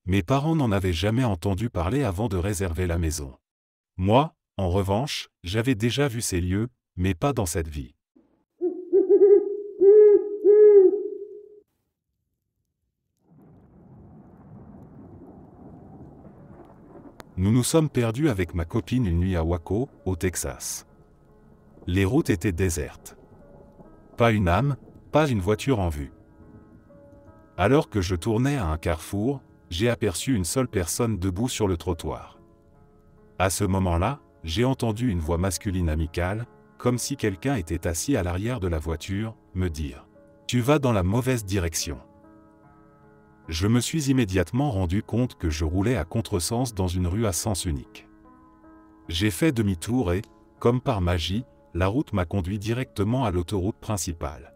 Mes parents n'en avaient jamais entendu parler avant de réserver la maison. Moi, en revanche, j'avais déjà vu ces lieux, mais pas dans cette vie. Nous nous sommes perdus avec ma copine une nuit à Waco, au Texas. Les routes étaient désertes. Pas une âme, pas une voiture en vue. Alors que je tournais à un carrefour, j'ai aperçu une seule personne debout sur le trottoir. À ce moment-là, j'ai entendu une voix masculine amicale, comme si quelqu'un était assis à l'arrière de la voiture, me dire « Tu vas dans la mauvaise direction ». Je me suis immédiatement rendu compte que je roulais à contresens dans une rue à sens unique. J'ai fait demi-tour et, comme par magie, la route m'a conduit directement à l'autoroute principale.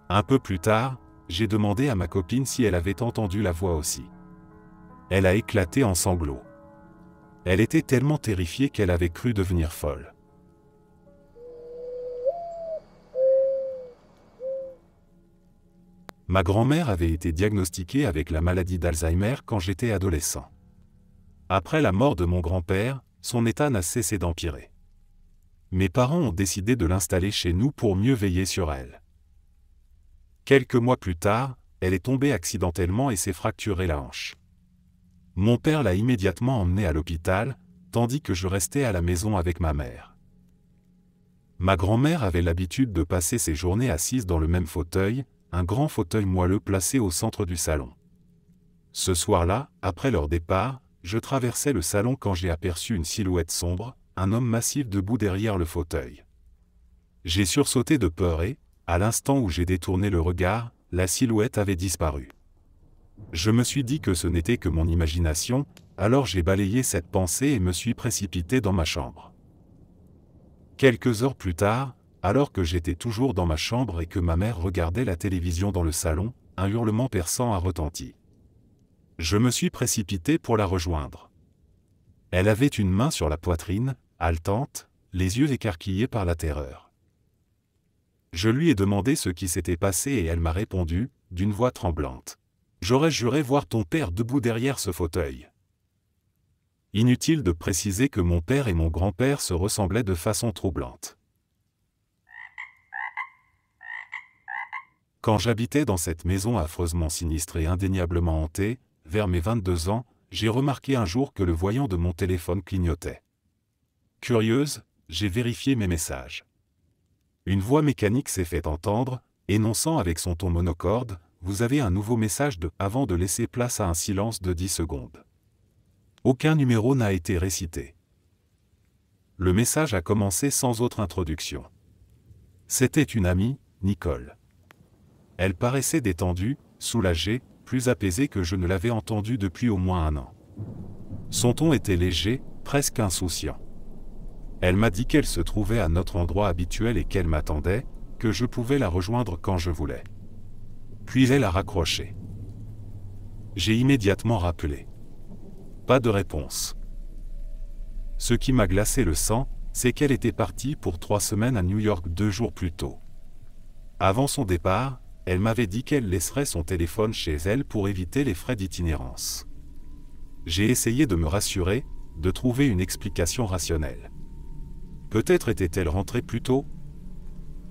Un peu plus tard, j'ai demandé à ma copine si elle avait entendu la voix aussi. Elle a éclaté en sanglots. Elle était tellement terrifiée qu'elle avait cru devenir folle. Ma grand-mère avait été diagnostiquée avec la maladie d'Alzheimer quand j'étais adolescent. Après la mort de mon grand-père, son état n'a cessé d'empirer. Mes parents ont décidé de l'installer chez nous pour mieux veiller sur elle. Quelques mois plus tard, elle est tombée accidentellement et s'est fracturé la hanche. Mon père l'a immédiatement emmenée à l'hôpital, tandis que je restais à la maison avec ma mère. Ma grand-mère avait l'habitude de passer ses journées assise dans le même fauteuil, un grand fauteuil moelleux placé au centre du salon. Ce soir-là, après leur départ, je traversais le salon quand j'ai aperçu une silhouette sombre, un homme massif debout derrière le fauteuil. J'ai sursauté de peur et, à l'instant où j'ai détourné le regard, la silhouette avait disparu. Je me suis dit que ce n'était que mon imagination, alors j'ai balayé cette pensée et me suis précipité dans ma chambre. Quelques heures plus tard, alors que j'étais toujours dans ma chambre et que ma mère regardait la télévision dans le salon, un hurlement perçant a retenti. Je me suis précipité pour la rejoindre. Elle avait une main sur la poitrine, haletante, les yeux écarquillés par la terreur. Je lui ai demandé ce qui s'était passé et elle m'a répondu, d'une voix tremblante. « J'aurais juré voir ton père debout derrière ce fauteuil. » Inutile de préciser que mon père et mon grand-père se ressemblaient de façon troublante. Quand j'habitais dans cette maison affreusement sinistre et indéniablement hantée, vers mes 22 ans, j'ai remarqué un jour que le voyant de mon téléphone clignotait. Curieuse, j'ai vérifié mes messages. Une voix mécanique s'est fait entendre, énonçant avec son ton monocorde, « Vous avez un nouveau message de » avant de laisser place à un silence de 10 secondes. Aucun numéro n'a été récité. Le message a commencé sans autre introduction. C'était une amie, Nicole. Elle paraissait détendue, soulagée, plus apaisée que je ne l'avais entendue depuis au moins un an. Son ton était léger, presque insouciant. Elle m'a dit qu'elle se trouvait à notre endroit habituel et qu'elle m'attendait, que je pouvais la rejoindre quand je voulais. Puis elle a raccroché. J'ai immédiatement rappelé. Pas de réponse. Ce qui m'a glacé le sang, c'est qu'elle était partie pour 3 semaines à New York 2 jours plus tôt. Avant son départ, elle m'avait dit qu'elle laisserait son téléphone chez elle pour éviter les frais d'itinérance. J'ai essayé de me rassurer, de trouver une explication rationnelle. Peut-être était-elle rentrée plus tôt?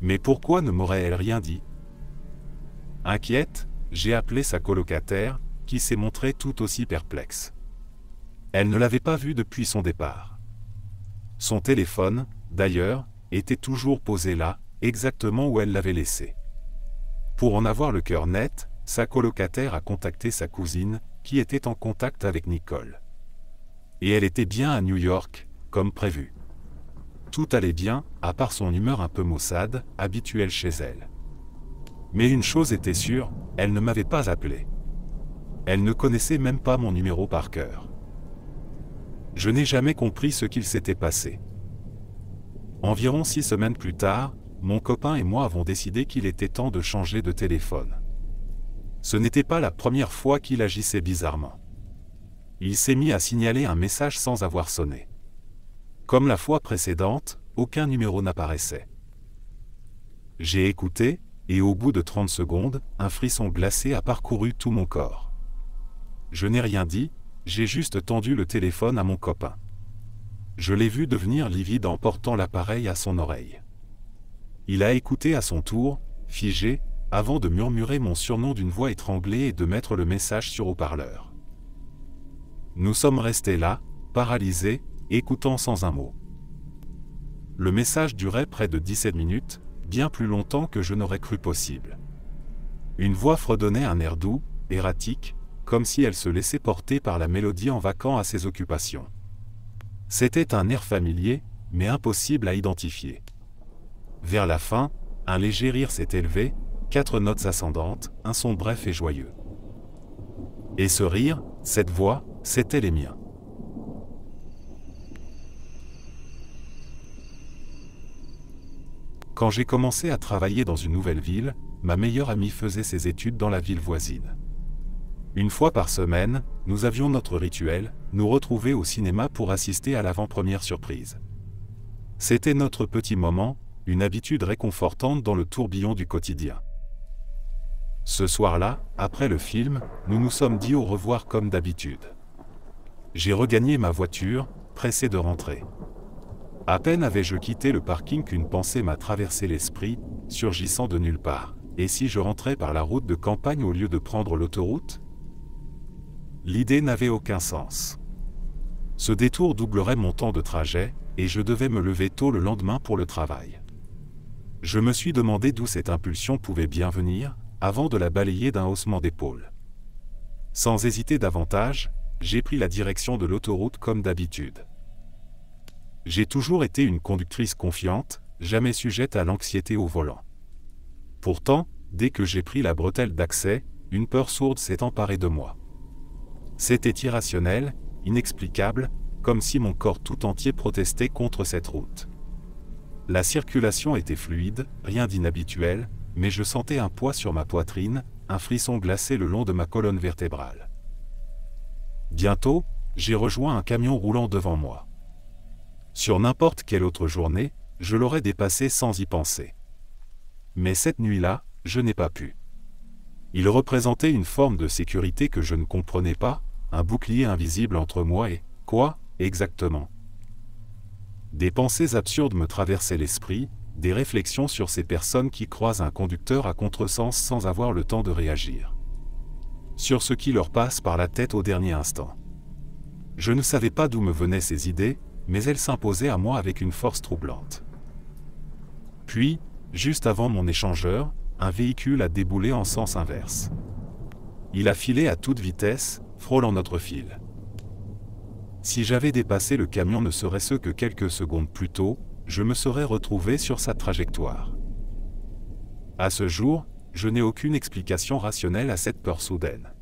Mais pourquoi ne m'aurait-elle rien dit? Inquiète, j'ai appelé sa colocataire, qui s'est montrée tout aussi perplexe. Elle ne l'avait pas vue depuis son départ. Son téléphone, d'ailleurs, était toujours posé là, exactement où elle l'avait laissé. Pour en avoir le cœur net, sa colocataire a contacté sa cousine, qui était en contact avec Nicole. Et elle était bien à New York, comme prévu. Tout allait bien, à part son humeur un peu maussade, habituelle chez elle. Mais une chose était sûre, elle ne m'avait pas appelé. Elle ne connaissait même pas mon numéro par cœur. Je n'ai jamais compris ce qu'il s'était passé. Environ 6 semaines plus tard, mon copain et moi avons décidé qu'il était temps de changer de téléphone. Ce n'était pas la première fois qu'il agissait bizarrement. Il s'est mis à signaler un message sans avoir sonné. Comme la fois précédente, aucun numéro n'apparaissait. J'ai écouté, et au bout de 30 secondes, un frisson glacé a parcouru tout mon corps. Je n'ai rien dit, j'ai juste tendu le téléphone à mon copain. Je l'ai vu devenir livide en portant l'appareil à son oreille. Il a écouté à son tour, figé, avant de murmurer mon surnom d'une voix étranglée et de mettre le message sur haut-parleur. Nous sommes restés là, paralysés, écoutant sans un mot. Le message durait près de 17 minutes, bien plus longtemps que je n'aurais cru possible. Une voix fredonnait un air doux, erratique, comme si elle se laissait porter par la mélodie en vaquant à ses occupations. C'était un air familier, mais impossible à identifier. Vers la fin, un léger rire s'est élevé, 4 notes ascendantes, un son bref et joyeux. Et ce rire, cette voix, c'étaient les miens. Quand j'ai commencé à travailler dans une nouvelle ville, ma meilleure amie faisait ses études dans la ville voisine. Une fois par semaine, nous avions notre rituel, nous retrouver au cinéma pour assister à l'avant-première surprise. C'était notre petit moment, une habitude réconfortante dans le tourbillon du quotidien. Ce soir-là, après le film, nous nous sommes dit au revoir comme d'habitude. J'ai regagné ma voiture, pressé de rentrer. À peine avais-je quitté le parking qu'une pensée m'a traversé l'esprit, surgissant de nulle part. Et si je rentrais par la route de campagne au lieu de prendre l'autoroute ? L'idée n'avait aucun sens. Ce détour doublerait mon temps de trajet, et je devais me lever tôt le lendemain pour le travail. Je me suis demandé d'où cette impulsion pouvait bien venir, avant de la balayer d'un haussement d'épaule. Sans hésiter davantage, j'ai pris la direction de l'autoroute comme d'habitude. J'ai toujours été une conductrice confiante, jamais sujette à l'anxiété au volant. Pourtant, dès que j'ai pris la bretelle d'accès, une peur sourde s'est emparée de moi. C'était irrationnel, inexplicable, comme si mon corps tout entier protestait contre cette route. La circulation était fluide, rien d'inhabituel, mais je sentais un poids sur ma poitrine, un frisson glacé le long de ma colonne vertébrale. Bientôt, j'ai rejoint un camion roulant devant moi. Sur n'importe quelle autre journée, je l'aurais dépassé sans y penser. Mais cette nuit-là, je n'ai pas pu. Il représentait une forme de sécurité que je ne comprenais pas, un bouclier invisible entre moi et, quoi, exactement? Des pensées absurdes me traversaient l'esprit, des réflexions sur ces personnes qui croisent un conducteur à contresens sans avoir le temps de réagir. Sur ce qui leur passe par la tête au dernier instant. Je ne savais pas d'où me venaient ces idées, mais elles s'imposaient à moi avec une force troublante. Puis, juste avant mon échangeur, un véhicule a déboulé en sens inverse. Il a filé à toute vitesse, frôlant notre file. Si j'avais dépassé le camion ne serait-ce que quelques secondes plus tôt, je me serais retrouvé sur sa trajectoire. À ce jour, je n'ai aucune explication rationnelle à cette peur soudaine.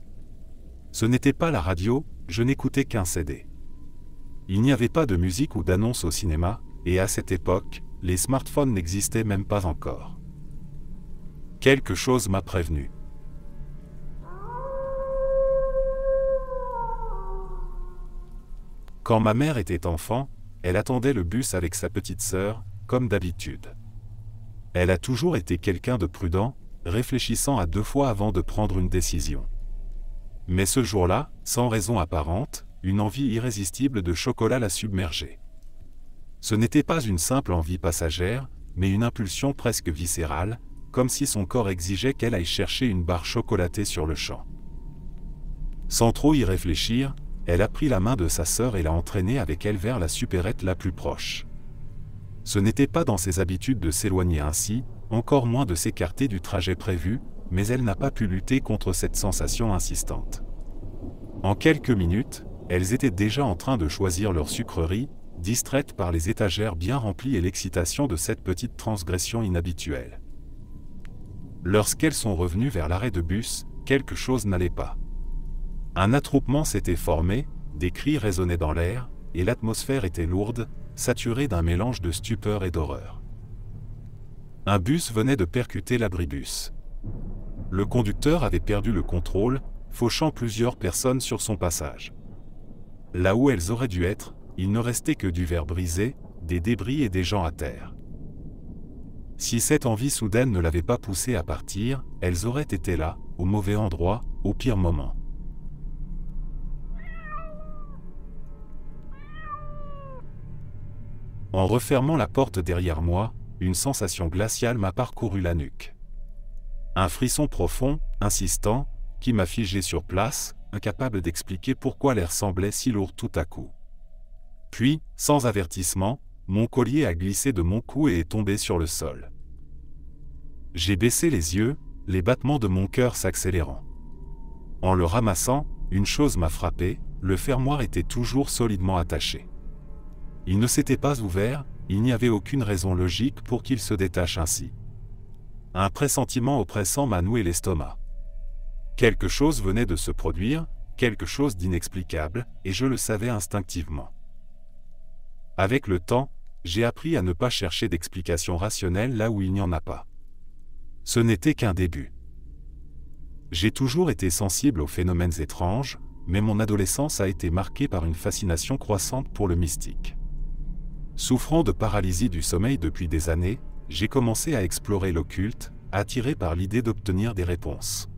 Ce n'était pas la radio, je n'écoutais qu'un CD. Il n'y avait pas de musique ou d'annonce au cinéma, et à cette époque, les smartphones n'existaient même pas encore. Quelque chose m'a prévenu. Quand ma mère était enfant, elle attendait le bus avec sa petite sœur, comme d'habitude. Elle a toujours été quelqu'un de prudent, réfléchissant à 2 fois avant de prendre une décision. Mais ce jour-là, sans raison apparente, une envie irrésistible de chocolat l'a submergée. Ce n'était pas une simple envie passagère, mais une impulsion presque viscérale, comme si son corps exigeait qu'elle aille chercher une barre chocolatée sur le champ. Sans trop y réfléchir, elle a pris la main de sa sœur et l'a entraînée avec elle vers la supérette la plus proche. Ce n'était pas dans ses habitudes de s'éloigner ainsi, encore moins de s'écarter du trajet prévu, mais elle n'a pas pu lutter contre cette sensation insistante. En quelques minutes, elles étaient déjà en train de choisir leur sucrerie, distraites par les étagères bien remplies et l'excitation de cette petite transgression inhabituelle. Lorsqu'elles sont revenues vers l'arrêt de bus, quelque chose n'allait pas. Un attroupement s'était formé, des cris résonnaient dans l'air, et l'atmosphère était lourde, saturée d'un mélange de stupeur et d'horreur. Un bus venait de percuter l'abribus. Le conducteur avait perdu le contrôle, fauchant plusieurs personnes sur son passage. Là où elles auraient dû être, il ne restait que du verre brisé, des débris et des gens à terre. Si cette envie soudaine ne l'avait pas poussée à partir, elles auraient été là, au mauvais endroit, au pire moment. En refermant la porte derrière moi, une sensation glaciale m'a parcouru la nuque. Un frisson profond, insistant, qui m'a figé sur place, incapable d'expliquer pourquoi l'air semblait si lourd tout à coup. Puis, sans avertissement, mon collier a glissé de mon cou et est tombé sur le sol. J'ai baissé les yeux, les battements de mon cœur s'accélérant. En le ramassant, une chose m'a frappé, le fermoir était toujours solidement attaché. Il ne s'était pas ouvert, il n'y avait aucune raison logique pour qu'il se détache ainsi. Un pressentiment oppressant m'a noué l'estomac. Quelque chose venait de se produire, quelque chose d'inexplicable, et je le savais instinctivement. Avec le temps, j'ai appris à ne pas chercher d'explication rationnelle là où il n'y en a pas. Ce n'était qu'un début. J'ai toujours été sensible aux phénomènes étranges, mais mon adolescence a été marquée par une fascination croissante pour le mystique. Souffrant de paralysie du sommeil depuis des années, j'ai commencé à explorer l'occulte, attiré par l'idée d'obtenir des réponses.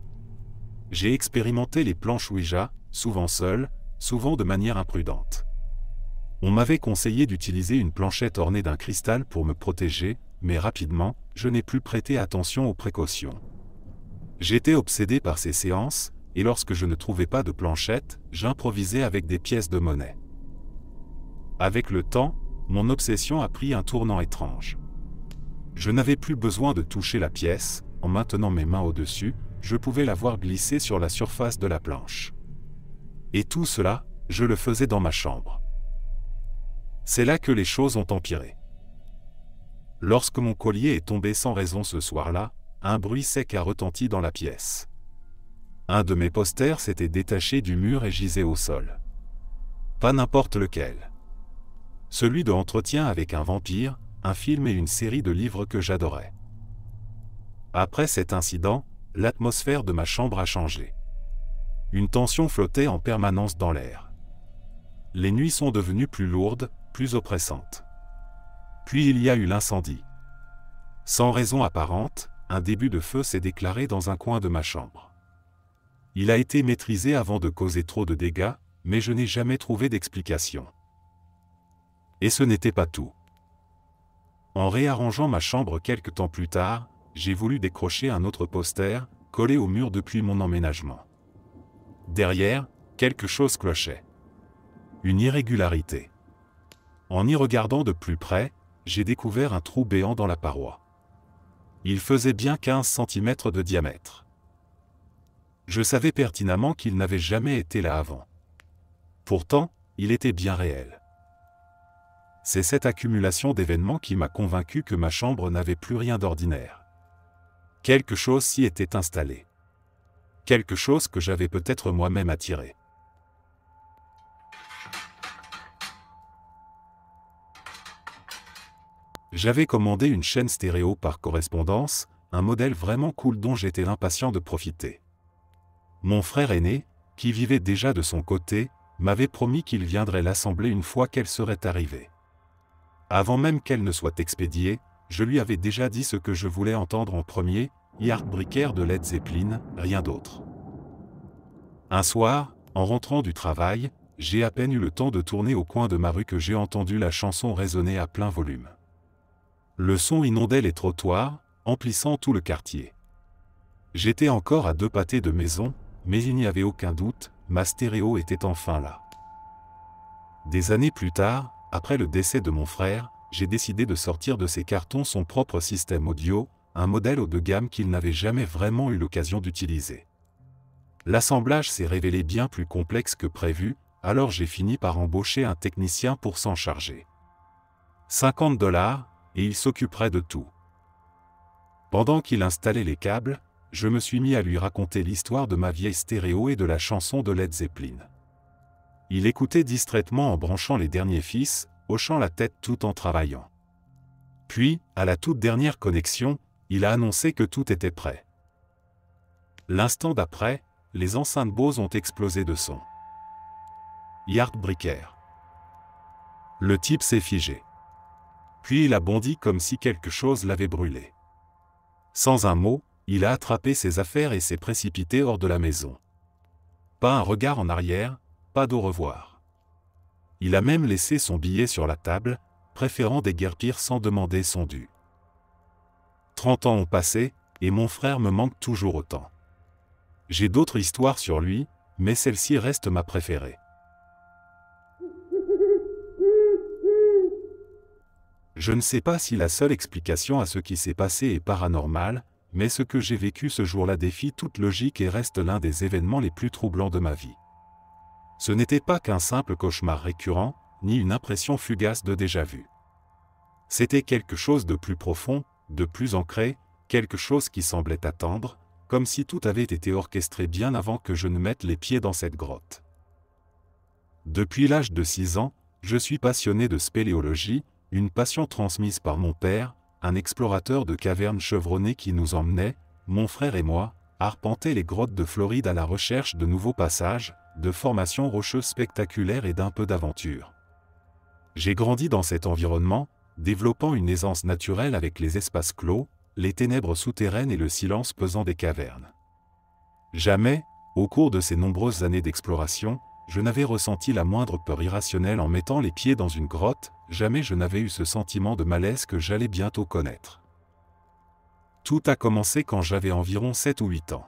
J'ai expérimenté les planches Ouija, souvent seul, souvent de manière imprudente. On m'avait conseillé d'utiliser une planchette ornée d'un cristal pour me protéger, mais rapidement, je n'ai plus prêté attention aux précautions. J'étais obsédé par ces séances, et lorsque je ne trouvais pas de planchette, j'improvisais avec des pièces de monnaie. Avec le temps, mon obsession a pris un tournant étrange. Je n'avais plus besoin de toucher la pièce, en maintenant mes mains au-dessus, je pouvais la voir glisser sur la surface de la planche. Et tout cela, je le faisais dans ma chambre. C'est là que les choses ont empiré. Lorsque mon collier est tombé sans raison ce soir-là, un bruit sec a retenti dans la pièce. Un de mes posters s'était détaché du mur et gisait au sol. Pas n'importe lequel. Celui de Entretien avec un vampire, un film et une série de livres que j'adorais. Après cet incident, l'atmosphère de ma chambre a changé. Une tension flottait en permanence dans l'air. Les nuits sont devenues plus lourdes, plus oppressantes. Puis il y a eu l'incendie. Sans raison apparente, un début de feu s'est déclaré dans un coin de ma chambre. Il a été maîtrisé avant de causer trop de dégâts, mais je n'ai jamais trouvé d'explication. Et ce n'était pas tout. En réarrangeant ma chambre quelque temps plus tard, j'ai voulu décrocher un autre poster, collé au mur depuis mon emménagement. Derrière, quelque chose clochait. Une irrégularité. En y regardant de plus près, j'ai découvert un trou béant dans la paroi. Il faisait bien 15 cm de diamètre. Je savais pertinemment qu'il n'avait jamais été là avant. Pourtant, il était bien réel. C'est cette accumulation d'événements qui m'a convaincu que ma chambre n'avait plus rien d'ordinaire. Quelque chose s'y était installé. Quelque chose que j'avais peut-être moi-même attiré. J'avais commandé une chaîne stéréo par correspondance, un modèle vraiment cool dont j'étais impatient de profiter. Mon frère aîné, qui vivait déjà de son côté, m'avait promis qu'il viendrait l'assembler une fois qu'elle serait arrivée. Avant même qu'elle ne soit expédiée, je lui avais déjà dit ce que je voulais entendre en premier, Heartbreaker de Led Zeppelin, rien d'autre. Un soir, en rentrant du travail, j'ai à peine eu le temps de tourner au coin de ma rue que j'ai entendu la chanson résonner à plein volume. Le son inondait les trottoirs, emplissant tout le quartier. J'étais encore à 2 pâtés de maison, mais il n'y avait aucun doute, ma stéréo était enfin là. Des années plus tard, après le décès de mon frère, j'ai décidé de sortir de ses cartons son propre système audio, un modèle haut de gamme qu'il n'avait jamais vraiment eu l'occasion d'utiliser. L'assemblage s'est révélé bien plus complexe que prévu, alors j'ai fini par embaucher un technicien pour s'en charger. 50 $, et il s'occuperait de tout. Pendant qu'il installait les câbles, je me suis mis à lui raconter l'histoire de ma vieille stéréo et de la chanson de Led Zeppelin. Il écoutait distraitement en branchant les derniers fils, hochant la tête tout en travaillant. Puis, à la toute dernière connexion, il a annoncé que tout était prêt. L'instant d'après, les enceintes Bose ont explosé de son. Heartbreaker. Le type s'est figé. Puis il a bondi comme si quelque chose l'avait brûlé. Sans un mot, il a attrapé ses affaires et s'est précipité hors de la maison. Pas un regard en arrière, pas d'au revoir. Il a même laissé son billet sur la table, préférant déguerpir sans demander son dû. 30 ans ont passé, et mon frère me manque toujours autant. J'ai d'autres histoires sur lui, mais celle-ci reste ma préférée. Je ne sais pas si la seule explication à ce qui s'est passé est paranormale, mais ce que j'ai vécu ce jour-là défie toute logique et reste l'un des événements les plus troublants de ma vie. Ce n'était pas qu'un simple cauchemar récurrent, ni une impression fugace de déjà-vu. C'était quelque chose de plus profond, de plus ancré, quelque chose qui semblait attendre, comme si tout avait été orchestré bien avant que je ne mette les pieds dans cette grotte. Depuis l'âge de 6 ans, je suis passionné de spéléologie, une passion transmise par mon père, un explorateur de cavernes chevronné qui nous emmenait, mon frère et moi, arpenter les grottes de Floride à la recherche de nouveaux passages, de formations rocheuses spectaculaires et d'un peu d'aventure. J'ai grandi dans cet environnement, développant une aisance naturelle avec les espaces clos, les ténèbres souterraines et le silence pesant des cavernes. Jamais, au cours de ces nombreuses années d'exploration, je n'avais ressenti la moindre peur irrationnelle en mettant les pieds dans une grotte, jamais je n'avais eu ce sentiment de malaise que j'allais bientôt connaître. Tout a commencé quand j'avais environ 7 ou 8 ans.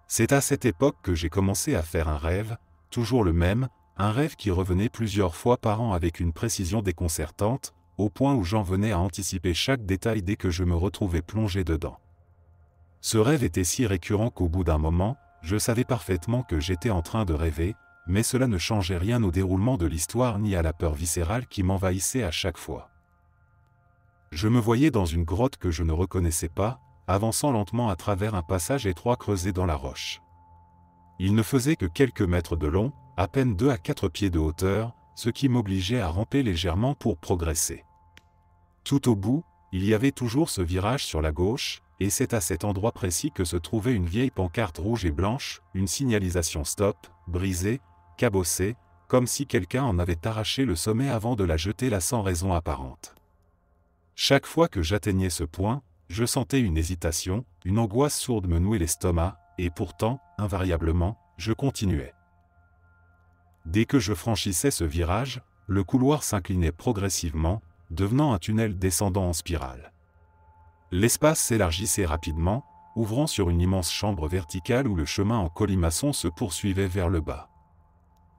C'est à cette époque que j'ai commencé à faire un rêve, toujours le même, un rêve qui revenait plusieurs fois par an avec une précision déconcertante, au point où j'en venais à anticiper chaque détail dès que je me retrouvais plongé dedans. Ce rêve était si récurrent qu'au bout d'un moment, je savais parfaitement que j'étais en train de rêver, mais cela ne changeait rien au déroulement de l'histoire ni à la peur viscérale qui m'envahissait à chaque fois. Je me voyais dans une grotte que je ne reconnaissais pas, avançant lentement à travers un passage étroit creusé dans la roche. Il ne faisait que quelques mètres de long, à peine 2 à 4 pieds de hauteur, ce qui m'obligeait à ramper légèrement pour progresser. Tout au bout, il y avait toujours ce virage sur la gauche, et c'est à cet endroit précis que se trouvait une vieille pancarte rouge et blanche, une signalisation stop, brisée, cabossée, comme si quelqu'un en avait arraché le sommet avant de la jeter là sans raison apparente. Chaque fois que j'atteignais ce point, je sentais une hésitation, une angoisse sourde me nouer l'estomac, et pourtant, invariablement, je continuais. Dès que je franchissais ce virage, le couloir s'inclinait progressivement, devenant un tunnel descendant en spirale. L'espace s'élargissait rapidement, ouvrant sur une immense chambre verticale où le chemin en colimaçon se poursuivait vers le bas.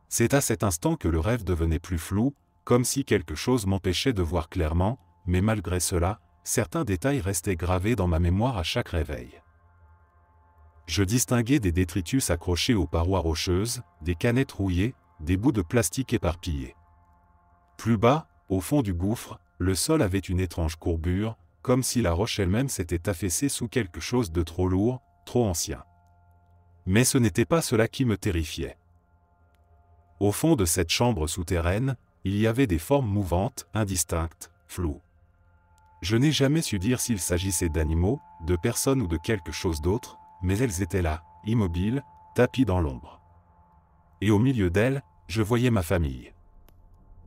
C'est à cet instant que le rêve devenait plus flou, comme si quelque chose m'empêchait de voir clairement, mais malgré cela, certains détails restaient gravés dans ma mémoire à chaque réveil. Je distinguais des détritus accrochés aux parois rocheuses, des canettes rouillées, des bouts de plastique éparpillés. Plus bas, au fond du gouffre, le sol avait une étrange courbure, comme si la roche elle-même s'était affaissée sous quelque chose de trop lourd, trop ancien. Mais ce n'était pas cela qui me terrifiait. Au fond de cette chambre souterraine, il y avait des formes mouvantes, indistinctes, floues. Je n'ai jamais su dire s'il s'agissait d'animaux, de personnes ou de quelque chose d'autre, mais elles étaient là, immobiles, tapies dans l'ombre. Et au milieu d'elles, je voyais ma famille.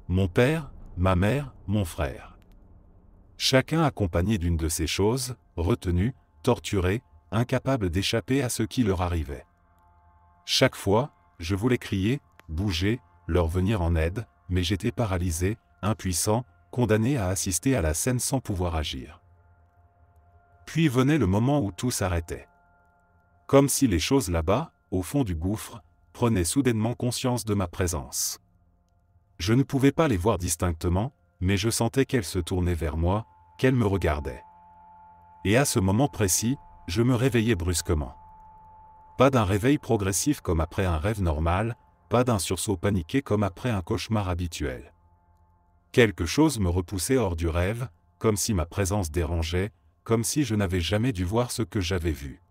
Mon père, ma mère, mon frère. Chacun accompagné d'une de ces choses, retenu, torturé, incapable d'échapper à ce qui leur arrivait. Chaque fois, je voulais crier, bouger, leur venir en aide, mais j'étais paralysé, impuissant, condamné à assister à la scène sans pouvoir agir. Puis venait le moment où tout s'arrêtait. Comme si les choses là-bas, au fond du gouffre, prenaient soudainement conscience de ma présence. Je ne pouvais pas les voir distinctement, mais je sentais qu'elles se tournaient vers moi, qu'elles me regardaient. Et à ce moment précis, je me réveillais brusquement. Pas d'un réveil progressif comme après un rêve normal, pas d'un sursaut paniqué comme après un cauchemar habituel. Quelque chose me repoussait hors du rêve, comme si ma présence dérangeait, comme si je n'avais jamais dû voir ce que j'avais vu.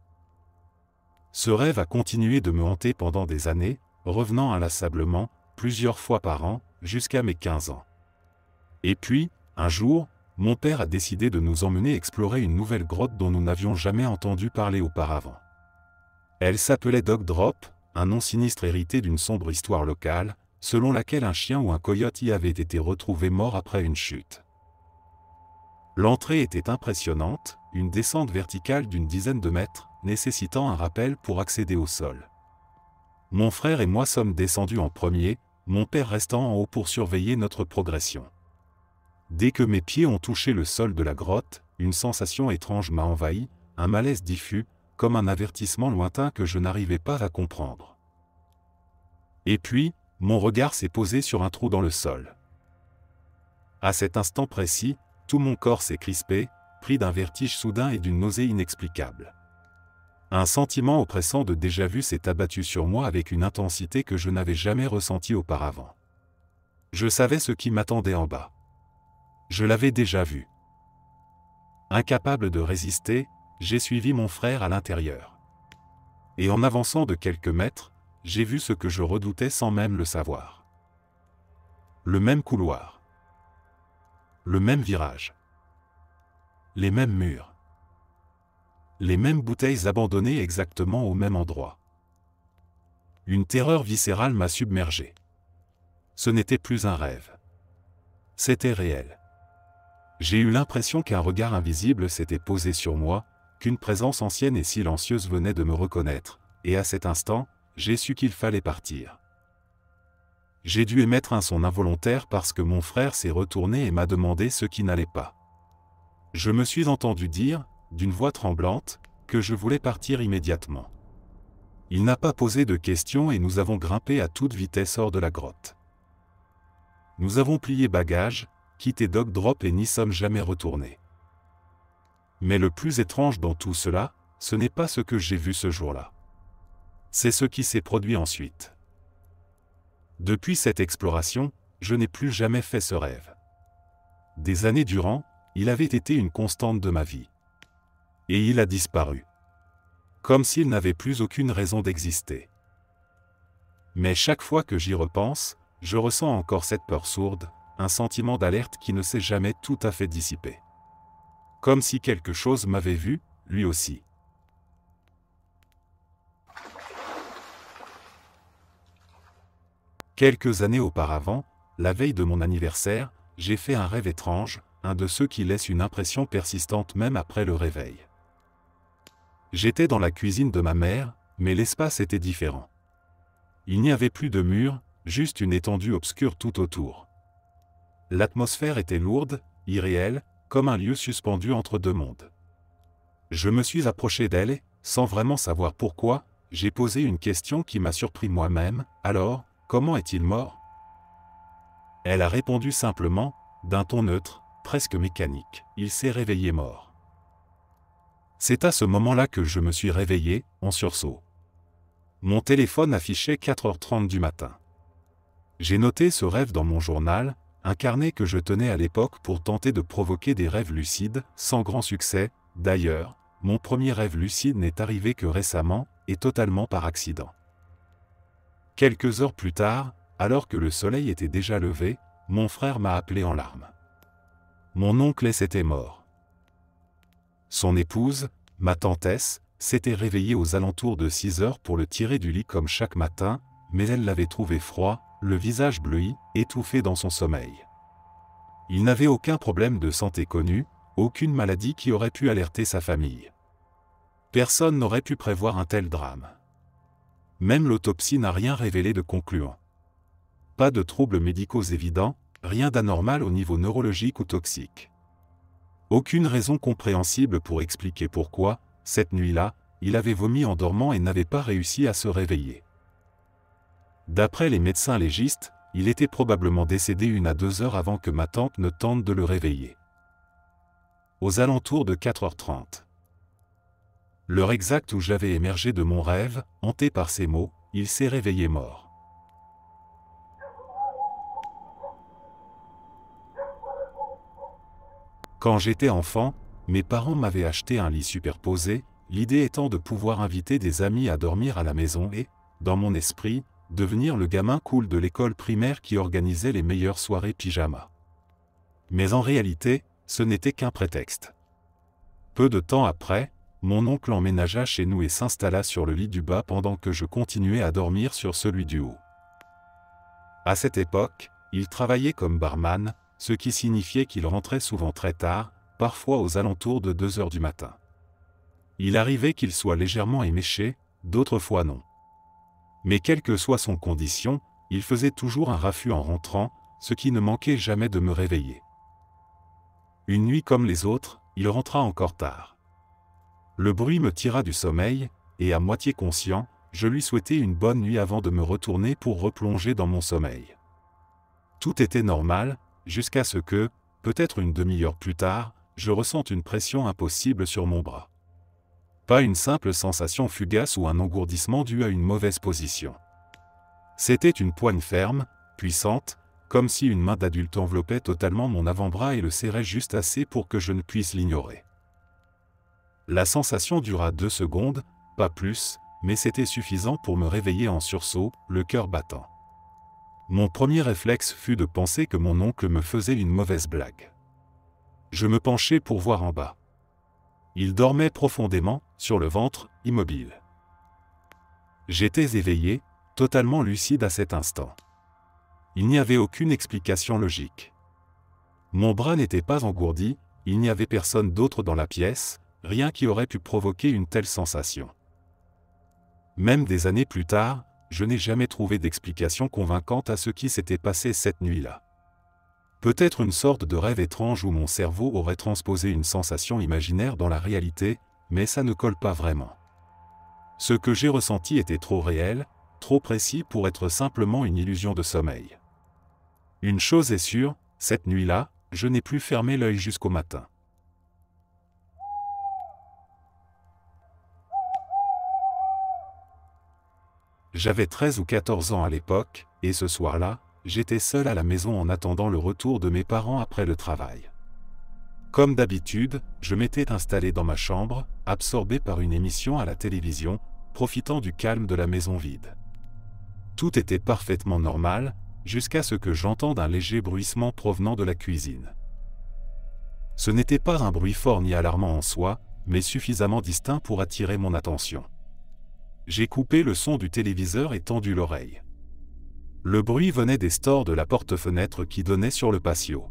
Ce rêve a continué de me hanter pendant des années, revenant inlassablement, plusieurs fois par an, jusqu'à mes 15 ans. Et puis, un jour, mon père a décidé de nous emmener explorer une nouvelle grotte dont nous n'avions jamais entendu parler auparavant. Elle s'appelait Dog Drop, un nom sinistre hérité d'une sombre histoire locale, selon laquelle un chien ou un coyote y avait été retrouvé mort après une chute. L'entrée était impressionnante, une descente verticale d'une dizaine de mètres, nécessitant un rappel pour accéder au sol. Mon frère et moi sommes descendus en premier, mon père restant en haut pour surveiller notre progression. Dès que mes pieds ont touché le sol de la grotte, une sensation étrange m'a envahi, un malaise diffus, comme un avertissement lointain que je n'arrivais pas à comprendre. Et puis, mon regard s'est posé sur un trou dans le sol. À cet instant précis, tout mon corps s'est crispé, pris d'un vertige soudain et d'une nausée inexplicable. Un sentiment oppressant de déjà-vu s'est abattu sur moi avec une intensité que je n'avais jamais ressentie auparavant. Je savais ce qui m'attendait en bas. Je l'avais déjà vu. Incapable de résister, j'ai suivi mon frère à l'intérieur. Et en avançant de quelques mètres, j'ai vu ce que je redoutais sans même le savoir. Le même couloir. Le même virage. Les mêmes murs. Les mêmes bouteilles abandonnées exactement au même endroit. Une terreur viscérale m'a submergé. Ce n'était plus un rêve. C'était réel. J'ai eu l'impression qu'un regard invisible s'était posé sur moi, qu'une présence ancienne et silencieuse venait de me reconnaître, et à cet instant, j'ai su qu'il fallait partir. J'ai dû émettre un son involontaire parce que mon frère s'est retourné et m'a demandé ce qui n'allait pas. Je me suis entendu dire, d'une voix tremblante, que je voulais partir immédiatement. Il n'a pas posé de questions et nous avons grimpé à toute vitesse hors de la grotte. Nous avons plié bagages, quitté Dog Drop et n'y sommes jamais retournés. Mais le plus étrange dans tout cela, ce n'est pas ce que j'ai vu ce jour-là. C'est ce qui s'est produit ensuite. Depuis cette exploration, je n'ai plus jamais fait ce rêve. Des années durant, il avait été une constante de ma vie. Et il a disparu. Comme s'il n'avait plus aucune raison d'exister. Mais chaque fois que j'y repense, je ressens encore cette peur sourde, un sentiment d'alerte qui ne s'est jamais tout à fait dissipé. Comme si quelque chose m'avait vu, lui aussi. Quelques années auparavant, la veille de mon anniversaire, j'ai fait un rêve étrange, un de ceux qui laissent une impression persistante même après le réveil. J'étais dans la cuisine de ma mère, mais l'espace était différent. Il n'y avait plus de murs, juste une étendue obscure tout autour. L'atmosphère était lourde, irréelle, comme un lieu suspendu entre deux mondes. Je me suis approché d'elle et, sans vraiment savoir pourquoi, j'ai posé une question qui m'a surpris moi-même. Alors, comment est-il mort? Elle a répondu simplement, d'un ton neutre, presque mécanique. Il s'est réveillé mort. C'est à ce moment-là que je me suis réveillé, en sursaut. Mon téléphone affichait 4h30 du matin. J'ai noté ce rêve dans mon journal, un carnet que je tenais à l'époque pour tenter de provoquer des rêves lucides, sans grand succès. D'ailleurs, mon premier rêve lucide n'est arrivé que récemment, et totalement par accident. Quelques heures plus tard, alors que le soleil était déjà levé, mon frère m'a appelé en larmes. Mon oncle était mort. Son épouse, ma tantesse, s'était réveillée aux alentours de 6 heures pour le tirer du lit comme chaque matin, mais elle l'avait trouvé froid, le visage bleui, étouffé dans son sommeil. Il n'avait aucun problème de santé connu, aucune maladie qui aurait pu alerter sa famille. Personne n'aurait pu prévoir un tel drame. Même l'autopsie n'a rien révélé de concluant. Pas de troubles médicaux évidents, rien d'anormal au niveau neurologique ou toxique. Aucune raison compréhensible pour expliquer pourquoi, cette nuit-là, il avait vomi en dormant et n'avait pas réussi à se réveiller. D'après les médecins légistes, il était probablement décédé 1 à 2 heures avant que ma tante ne tente de le réveiller. Aux alentours de 4h30. L'heure exacte où j'avais émergé de mon rêve, hanté par ces mots, il s'est réveillé mort. Quand j'étais enfant, mes parents m'avaient acheté un lit superposé, l'idée étant de pouvoir inviter des amis à dormir à la maison et, dans mon esprit, devenir le gamin cool de l'école primaire qui organisait les meilleures soirées pyjama. Mais en réalité, ce n'était qu'un prétexte. Peu de temps après, mon oncle emménagea chez nous et s'installa sur le lit du bas pendant que je continuais à dormir sur celui du haut. À cette époque, il travaillait comme barman, ce qui signifiait qu'il rentrait souvent très tard, parfois aux alentours de 2 heures du matin. Il arrivait qu'il soit légèrement éméché, d'autres fois non. Mais quelle que soit son condition, il faisait toujours un raffut en rentrant, ce qui ne manquait jamais de me réveiller. Une nuit comme les autres, il rentra encore tard. Le bruit me tira du sommeil, et à moitié conscient, je lui souhaitai une bonne nuit avant de me retourner pour replonger dans mon sommeil. Tout était normal, jusqu'à ce que, peut-être une demi-heure plus tard, je ressente une pression impossible sur mon bras. Pas une simple sensation fugace ou un engourdissement dû à une mauvaise position. C'était une poigne ferme, puissante, comme si une main d'adulte enveloppait totalement mon avant-bras et le serrait juste assez pour que je ne puisse l'ignorer. La sensation dura 2 secondes, pas plus, mais c'était suffisant pour me réveiller en sursaut, le cœur battant. Mon premier réflexe fut de penser que mon oncle me faisait une mauvaise blague. Je me penchai pour voir en bas. Il dormait profondément, sur le ventre, immobile. J'étais éveillé, totalement lucide à cet instant. Il n'y avait aucune explication logique. Mon bras n'était pas engourdi, il n'y avait personne d'autre dans la pièce, rien qui aurait pu provoquer une telle sensation. Même des années plus tard, je n'ai jamais trouvé d'explication convaincante à ce qui s'était passé cette nuit-là. Peut-être une sorte de rêve étrange où mon cerveau aurait transposé une sensation imaginaire dans la réalité, mais ça ne colle pas vraiment. Ce que j'ai ressenti était trop réel, trop précis pour être simplement une illusion de sommeil. Une chose est sûre, cette nuit-là, je n'ai plus fermé l'œil jusqu'au matin. J'avais 13 ou 14 ans à l'époque, et ce soir-là, j'étais seul à la maison en attendant le retour de mes parents après le travail. Comme d'habitude, je m'étais installé dans ma chambre, absorbé par une émission à la télévision, profitant du calme de la maison vide. Tout était parfaitement normal, jusqu'à ce que j'entende un léger bruissement provenant de la cuisine. Ce n'était pas un bruit fort ni alarmant en soi, mais suffisamment distinct pour attirer mon attention. J'ai coupé le son du téléviseur et tendu l'oreille. Le bruit venait des stores de la porte-fenêtre qui donnait sur le patio.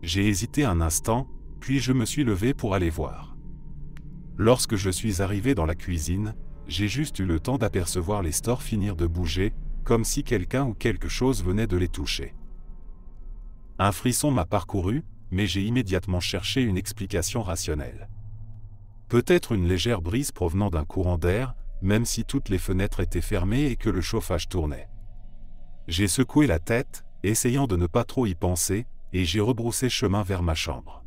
J'ai hésité un instant, puis je me suis levé pour aller voir. Lorsque je suis arrivé dans la cuisine, j'ai juste eu le temps d'apercevoir les stores finir de bouger, comme si quelqu'un ou quelque chose venait de les toucher. Un frisson m'a parcouru, mais j'ai immédiatement cherché une explication rationnelle. Peut-être une légère brise provenant d'un courant d'air, même si toutes les fenêtres étaient fermées et que le chauffage tournait. J'ai secoué la tête, essayant de ne pas trop y penser, et j'ai rebroussé chemin vers ma chambre.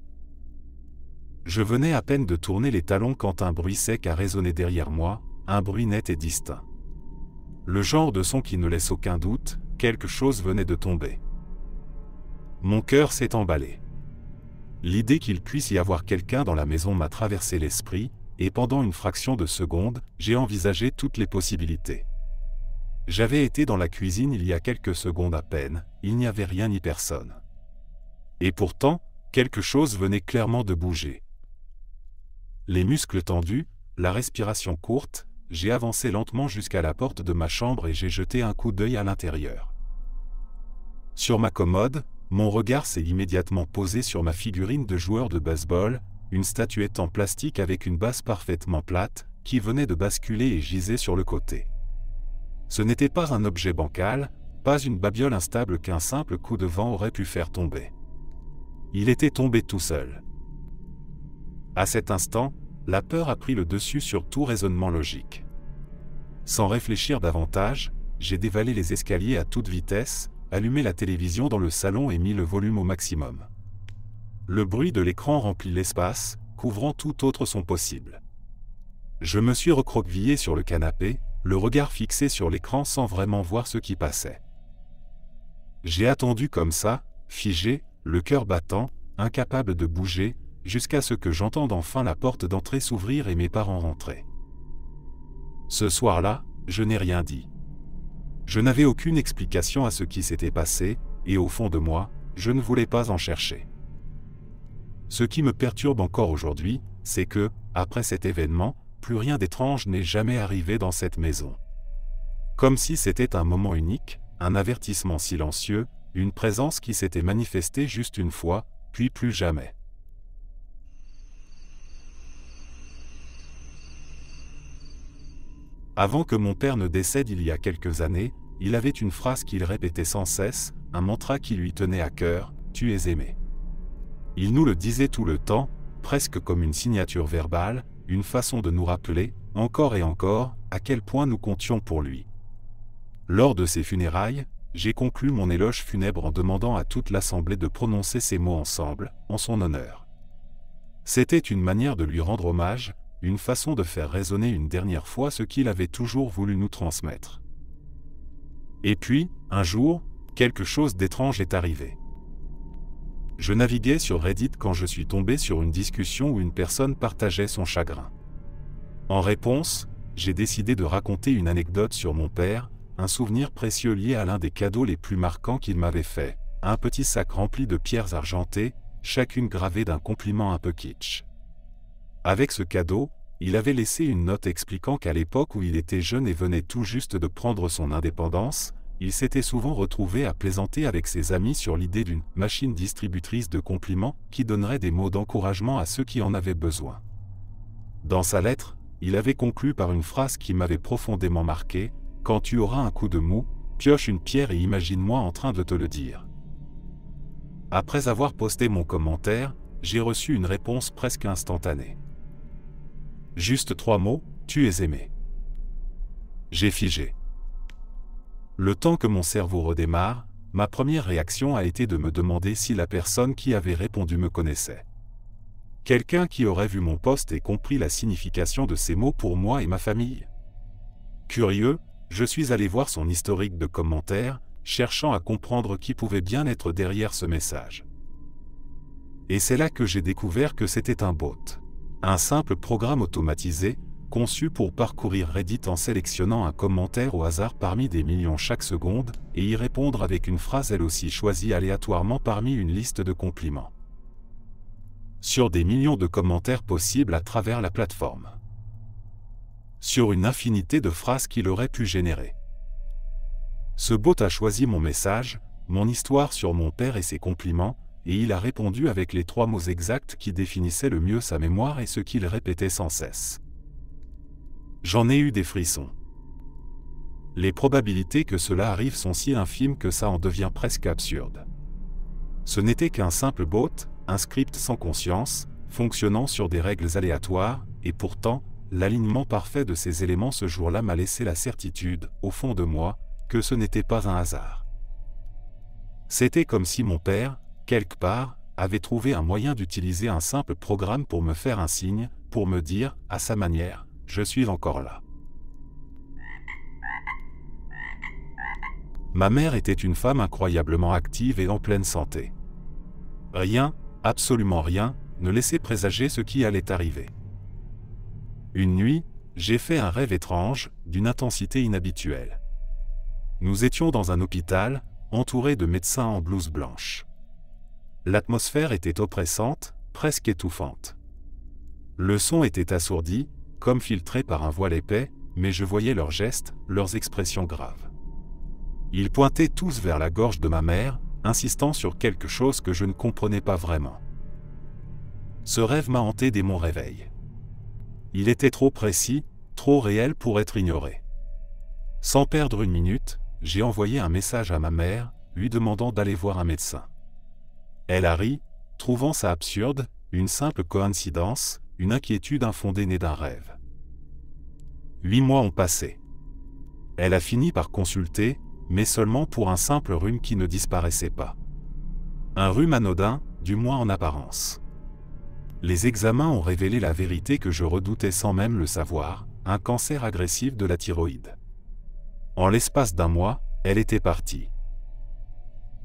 Je venais à peine de tourner les talons quand un bruit sec a résonné derrière moi, un bruit net et distinct. Le genre de son qui ne laisse aucun doute, quelque chose venait de tomber. Mon cœur s'est emballé. L'idée qu'il puisse y avoir quelqu'un dans la maison m'a traversé l'esprit, et pendant une fraction de seconde, j'ai envisagé toutes les possibilités. J'avais été dans la cuisine il y a quelques secondes à peine, il n'y avait rien ni personne. Et pourtant, quelque chose venait clairement de bouger. Les muscles tendus, la respiration courte, j'ai avancé lentement jusqu'à la porte de ma chambre et j'ai jeté un coup d'œil à l'intérieur. Sur ma commode, mon regard s'est immédiatement posé sur ma figurine de joueur de baseball, une statuette en plastique avec une base parfaitement plate, qui venait de basculer et gisait sur le côté. Ce n'était pas un objet bancal, pas une babiole instable qu'un simple coup de vent aurait pu faire tomber. Il était tombé tout seul. À cet instant, la peur a pris le dessus sur tout raisonnement logique. Sans réfléchir davantage, j'ai dévalé les escaliers à toute vitesse, allumé la télévision dans le salon et mis le volume au maximum. Le bruit de l'écran remplit l'espace, couvrant tout autre son possible. Je me suis recroquevillé sur le canapé, le regard fixé sur l'écran sans vraiment voir ce qui passait. J'ai attendu comme ça, figé, le cœur battant, incapable de bouger, jusqu'à ce que j'entende enfin la porte d'entrée s'ouvrir et mes parents rentrer. Ce soir-là, je n'ai rien dit. Je n'avais aucune explication à ce qui s'était passé, et au fond de moi, je ne voulais pas en chercher. Ce qui me perturbe encore aujourd'hui, c'est que, après cet événement, plus rien d'étrange n'est jamais arrivé dans cette maison. Comme si c'était un moment unique, un avertissement silencieux, une présence qui s'était manifestée juste une fois, puis plus jamais. Avant que mon père ne décède il y a quelques années, il avait une phrase qu'il répétait sans cesse, un mantra qui lui tenait à cœur, « Tu es aimé ». Il nous le disait tout le temps, presque comme une signature verbale, une façon de nous rappeler, encore et encore, à quel point nous comptions pour lui. Lors de ses funérailles, j'ai conclu mon éloge funèbre en demandant à toute l'assemblée de prononcer ces mots ensemble, en son honneur. C'était une manière de lui rendre hommage, une façon de faire résonner une dernière fois ce qu'il avait toujours voulu nous transmettre. Et puis, un jour, quelque chose d'étrange est arrivé. Je naviguais sur Reddit quand je suis tombé sur une discussion où une personne partageait son chagrin. En réponse, j'ai décidé de raconter une anecdote sur mon père, un souvenir précieux lié à l'un des cadeaux les plus marquants qu'il m'avait fait, un petit sac rempli de pierres argentées, chacune gravée d'un compliment un peu kitsch. Avec ce cadeau, il avait laissé une note expliquant qu'à l'époque où il était jeune et venait tout juste de prendre son indépendance, il s'était souvent retrouvé à plaisanter avec ses amis sur l'idée d'une machine distributrice de compliments qui donnerait des mots d'encouragement à ceux qui en avaient besoin. Dans sa lettre, il avait conclu par une phrase qui m'avait profondément marqué: « Quand tu auras un coup de mou, pioche une pierre et imagine-moi en train de te le dire. » Après avoir posté mon commentaire, j'ai reçu une réponse presque instantanée. Juste 3 mots, tu es aimé. J'ai figé. Le temps que mon cerveau redémarre, ma première réaction a été de me demander si la personne qui avait répondu me connaissait. Quelqu'un qui aurait vu mon post et compris la signification de ces mots pour moi et ma famille. Curieux, je suis allé voir son historique de commentaires, cherchant à comprendre qui pouvait bien être derrière ce message. Et c'est là que j'ai découvert que c'était un bot. Un simple programme automatisé, conçu pour parcourir Reddit en sélectionnant un commentaire au hasard parmi des millions chaque seconde, et y répondre avec une phrase elle aussi choisie aléatoirement parmi une liste de compliments. Sur des millions de commentaires possibles à travers la plateforme. Sur une infinité de phrases qu'il aurait pu générer. Ce bot a choisi mon message, mon histoire sur mon père et ses compliments, et il a répondu avec les 3 mots exacts qui définissaient le mieux sa mémoire et ce qu'il répétait sans cesse. J'en ai eu des frissons. Les probabilités que cela arrive sont si infimes que ça en devient presque absurde. Ce n'était qu'un simple bot, un script sans conscience, fonctionnant sur des règles aléatoires, et pourtant, l'alignement parfait de ces éléments ce jour-là m'a laissé la certitude, au fond de moi, que ce n'était pas un hasard. C'était comme si mon père, quelque part, avait trouvé un moyen d'utiliser un simple programme pour me faire un signe, pour me dire, à sa manière, « Je suis encore là ». Ma mère était une femme incroyablement active et en pleine santé. Rien, absolument rien, ne laissait présager ce qui allait arriver. Une nuit, j'ai fait un rêve étrange, d'une intensité inhabituelle. Nous étions dans un hôpital, entourés de médecins en blouse blanche. L'atmosphère était oppressante, presque étouffante. Le son était assourdi, comme filtré par un voile épais, mais je voyais leurs gestes, leurs expressions graves. Ils pointaient tous vers la gorge de ma mère, insistant sur quelque chose que je ne comprenais pas vraiment. Ce rêve m'a hanté dès mon réveil. Il était trop précis, trop réel pour être ignoré. Sans perdre une minute, j'ai envoyé un message à ma mère, lui demandant d'aller voir un médecin. Elle a ri, trouvant ça absurde, une simple coïncidence, une inquiétude infondée née d'un rêve. 8 mois ont passé. Elle a fini par consulter, mais seulement pour un simple rhume qui ne disparaissait pas. Un rhume anodin, du moins en apparence. Les examens ont révélé la vérité que je redoutais sans même le savoir, un cancer agressif de la thyroïde. En l'espace d'1 mois, elle était partie.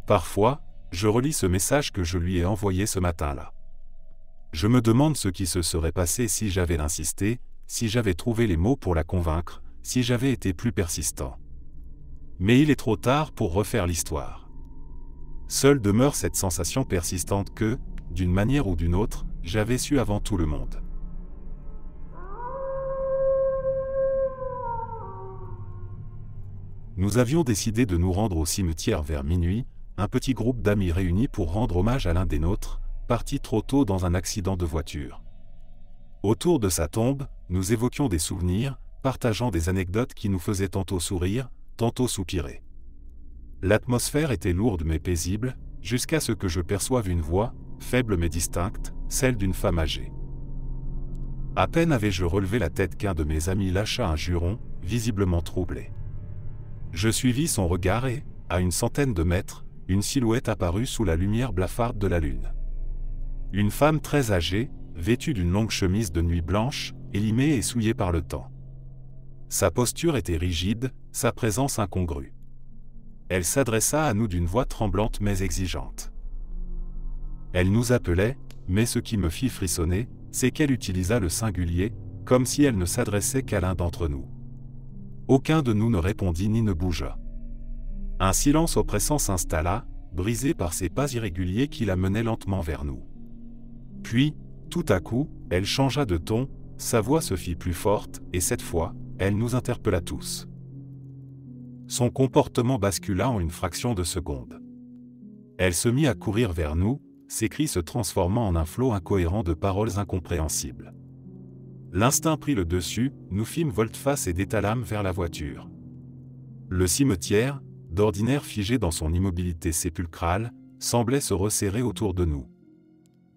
Parfois, je relis ce message que je lui ai envoyé ce matin-là. Je me demande ce qui se serait passé si j'avais insisté, si j'avais trouvé les mots pour la convaincre, si j'avais été plus persistant. Mais il est trop tard pour refaire l'histoire. Seule demeure cette sensation persistante que, d'une manière ou d'une autre, j'avais su avant tout le monde. Nous avions décidé de nous rendre au cimetière vers minuit, un petit groupe d'amis réunis pour rendre hommage à l'un des nôtres, parti trop tôt dans un accident de voiture. Autour de sa tombe, nous évoquions des souvenirs, partageant des anecdotes qui nous faisaient tantôt sourire, tantôt soupirer. L'atmosphère était lourde mais paisible, jusqu'à ce que je perçoive une voix, faible mais distincte, celle d'une femme âgée. À peine avais-je relevé la tête qu'un de mes amis lâcha un juron, visiblement troublé. Je suivis son regard et, à une centaine de mètres, une silhouette apparut sous la lumière blafarde de la lune. Une femme très âgée, vêtue d'une longue chemise de nuit blanche, élimée et souillée par le temps. Sa posture était rigide, sa présence incongrue. Elle s'adressa à nous d'une voix tremblante mais exigeante. Elle nous appelait, mais ce qui me fit frissonner, c'est qu'elle utilisa le singulier, comme si elle ne s'adressait qu'à l'un d'entre nous. Aucun de nous ne répondit ni ne bougea. Un silence oppressant s'installa, brisé par ses pas irréguliers qui la menaient lentement vers nous. Puis, tout à coup, elle changea de ton, sa voix se fit plus forte, et cette fois, elle nous interpella tous. Son comportement bascula en une fraction de seconde. Elle se mit à courir vers nous, ses cris se transformant en un flot incohérent de paroles incompréhensibles. L'instinct prit le dessus, nous fîmes volte-face et détalâmes vers la voiture. Le cimetière, d'ordinaire figé dans son immobilité sépulcrale, semblait se resserrer autour de nous.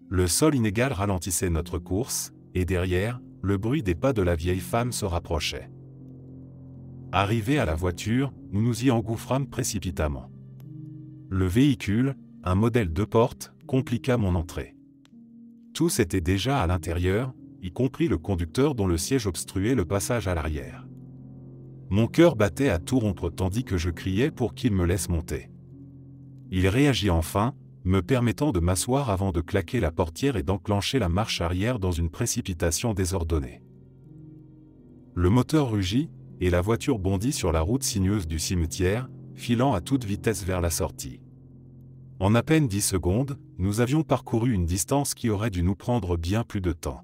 Le sol inégal ralentissait notre course, et derrière, le bruit des pas de la vieille femme se rapprochait. Arrivés à la voiture, nous nous y engouffrâmes précipitamment. Le véhicule, un modèle 2 portes, compliqua mon entrée. Tous étaient déjà à l'intérieur, y compris le conducteur dont le siège obstruait le passage à l'arrière. Mon cœur battait à tout rompre tandis que je criais pour qu'il me laisse monter. Il réagit enfin, me permettant de m'asseoir avant de claquer la portière et d'enclencher la marche arrière dans une précipitation désordonnée. Le moteur rugit, et la voiture bondit sur la route sinueuse du cimetière, filant à toute vitesse vers la sortie. En à peine 10 secondes, nous avions parcouru une distance qui aurait dû nous prendre bien plus de temps.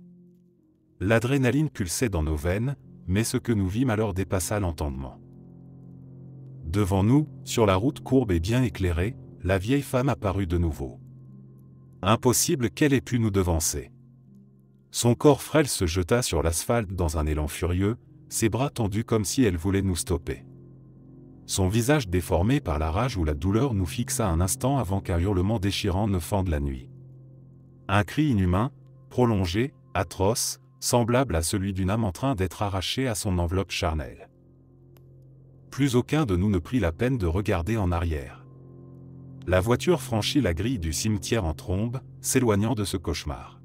L'adrénaline pulsait dans nos veines, mais ce que nous vîmes alors dépassa l'entendement. Devant nous, sur la route courbe et bien éclairée, la vieille femme apparut de nouveau. Impossible qu'elle ait pu nous devancer. Son corps frêle se jeta sur l'asphalte dans un élan furieux, ses bras tendus comme si elle voulait nous stopper. Son visage déformé par la rage ou la douleur nous fixa un instant avant qu'un hurlement déchirant ne fende la nuit. Un cri inhumain, prolongé, atroce, semblable à celui d'une âme en train d'être arrachée à son enveloppe charnelle. Plus aucun de nous ne prit la peine de regarder en arrière. La voiture franchit la grille du cimetière en trombe, s'éloignant de ce cauchemar.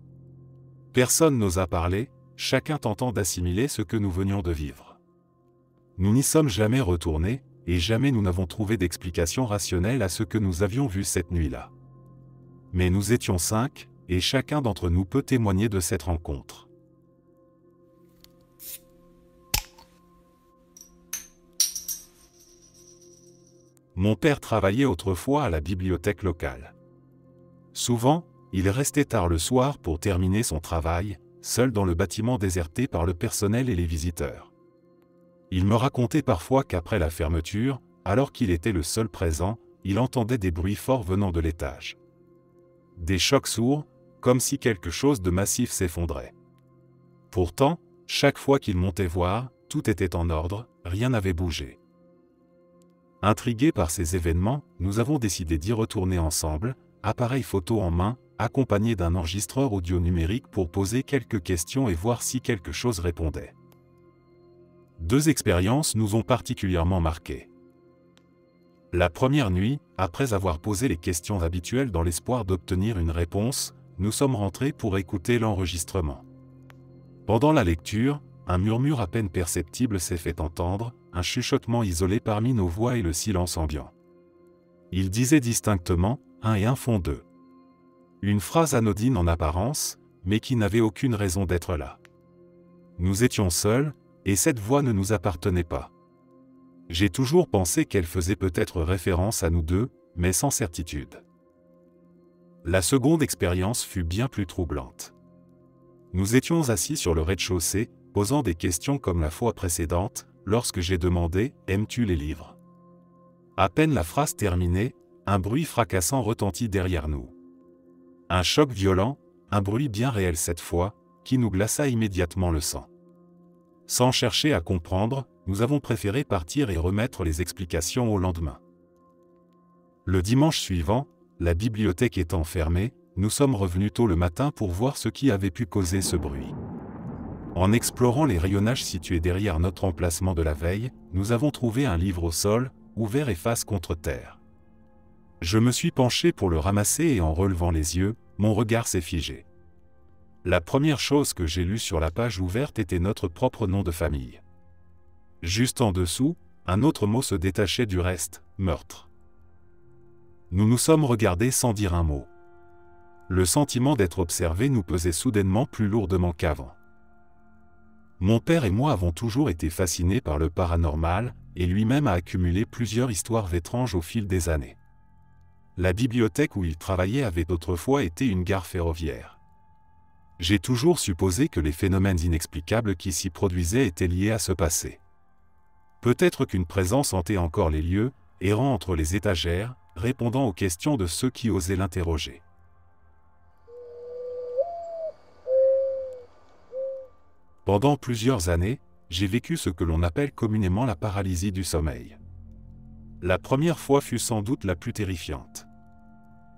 Personne n'osa parler, chacun tentant d'assimiler ce que nous venions de vivre. Nous n'y sommes jamais retournés, et jamais nous n'avons trouvé d'explication rationnelle à ce que nous avions vu cette nuit-là. Mais nous étions 5, et chacun d'entre nous peut témoigner de cette rencontre. Mon père travaillait autrefois à la bibliothèque locale. Souvent, il restait tard le soir pour terminer son travail, seul dans le bâtiment déserté par le personnel et les visiteurs. Il me racontait parfois qu'après la fermeture, alors qu'il était le seul présent, il entendait des bruits forts venant de l'étage. Des chocs sourds, comme si quelque chose de massif s'effondrait. Pourtant, chaque fois qu'il montait voir, tout était en ordre, rien n'avait bougé. Intrigués par ces événements, nous avons décidé d'y retourner ensemble, appareil photo en main, accompagné d'un enregistreur audio numérique pour poser quelques questions et voir si quelque chose répondait. 2 expériences nous ont particulièrement marqués. La première nuit, après avoir posé les questions habituelles dans l'espoir d'obtenir une réponse, nous sommes rentrés pour écouter l'enregistrement. Pendant la lecture, un murmure à peine perceptible s'est fait entendre, un chuchotement isolé parmi nos voix et le silence ambiant. Il disait distinctement « 1 et 1 font 2 ». Une phrase anodine en apparence, mais qui n'avait aucune raison d'être là. Nous étions seuls, et cette voix ne nous appartenait pas. J'ai toujours pensé qu'elle faisait peut-être référence à nous deux, mais sans certitude. La seconde expérience fut bien plus troublante. Nous étions assis sur le rez-de-chaussée, posant des questions comme la fois précédente, lorsque j'ai demandé « Aimes-tu les livres ?» À peine la phrase terminée, un bruit fracassant retentit derrière nous. Un choc violent, un bruit bien réel cette fois, qui nous glaça immédiatement le sang. Sans chercher à comprendre, nous avons préféré partir et remettre les explications au lendemain. Le dimanche suivant, la bibliothèque étant fermée, nous sommes revenus tôt le matin pour voir ce qui avait pu causer ce bruit. En explorant les rayonnages situés derrière notre emplacement de la veille, nous avons trouvé un livre au sol, ouvert et face contre terre. Je me suis penché pour le ramasser et en relevant les yeux, mon regard s'est figé. La première chose que j'ai lue sur la page ouverte était notre propre nom de famille. Juste en dessous, un autre mot se détachait du reste, meurtre. Nous nous sommes regardés sans dire un mot. Le sentiment d'être observé nous pesait soudainement plus lourdement qu'avant. Mon père et moi avons toujours été fascinés par le paranormal, et lui-même a accumulé plusieurs histoires étranges au fil des années. La bibliothèque où il travaillait avait autrefois été une gare ferroviaire. J'ai toujours supposé que les phénomènes inexplicables qui s'y produisaient étaient liés à ce passé. Peut-être qu'une présence hantait encore les lieux, errant entre les étagères, répondant aux questions de ceux qui osaient l'interroger. Pendant plusieurs années, j'ai vécu ce que l'on appelle communément la paralysie du sommeil. La première fois fut sans doute la plus terrifiante.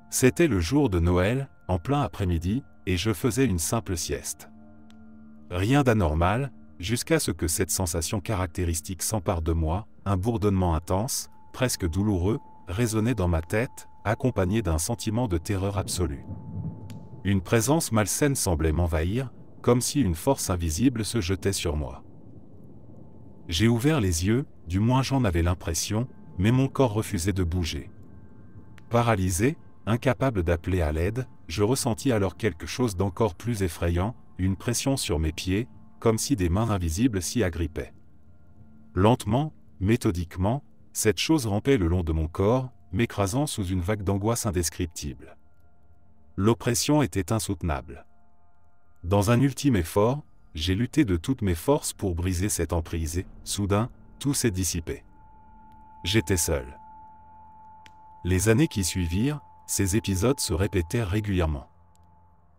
C'était le jour de Noël, en plein après-midi, et je faisais une simple sieste. Rien d'anormal, jusqu'à ce que cette sensation caractéristique s'empare de moi, un bourdonnement intense, presque douloureux, résonnait dans ma tête, accompagné d'un sentiment de terreur absolue. Une présence malsaine semblait m'envahir, comme si une force invisible se jetait sur moi. J'ai ouvert les yeux, du moins j'en avais l'impression, mais mon corps refusait de bouger. Paralysé, incapable d'appeler à l'aide, je ressentis alors quelque chose d'encore plus effrayant, une pression sur mes pieds, comme si des mains invisibles s'y agrippaient. Lentement, méthodiquement, cette chose rampait le long de mon corps, m'écrasant sous une vague d'angoisse indescriptible. L'oppression était insoutenable. Dans un ultime effort, j'ai lutté de toutes mes forces pour briser cette emprise et, soudain, tout s'est dissipé. J'étais seul. Les années qui suivirent, ces épisodes se répétèrent régulièrement.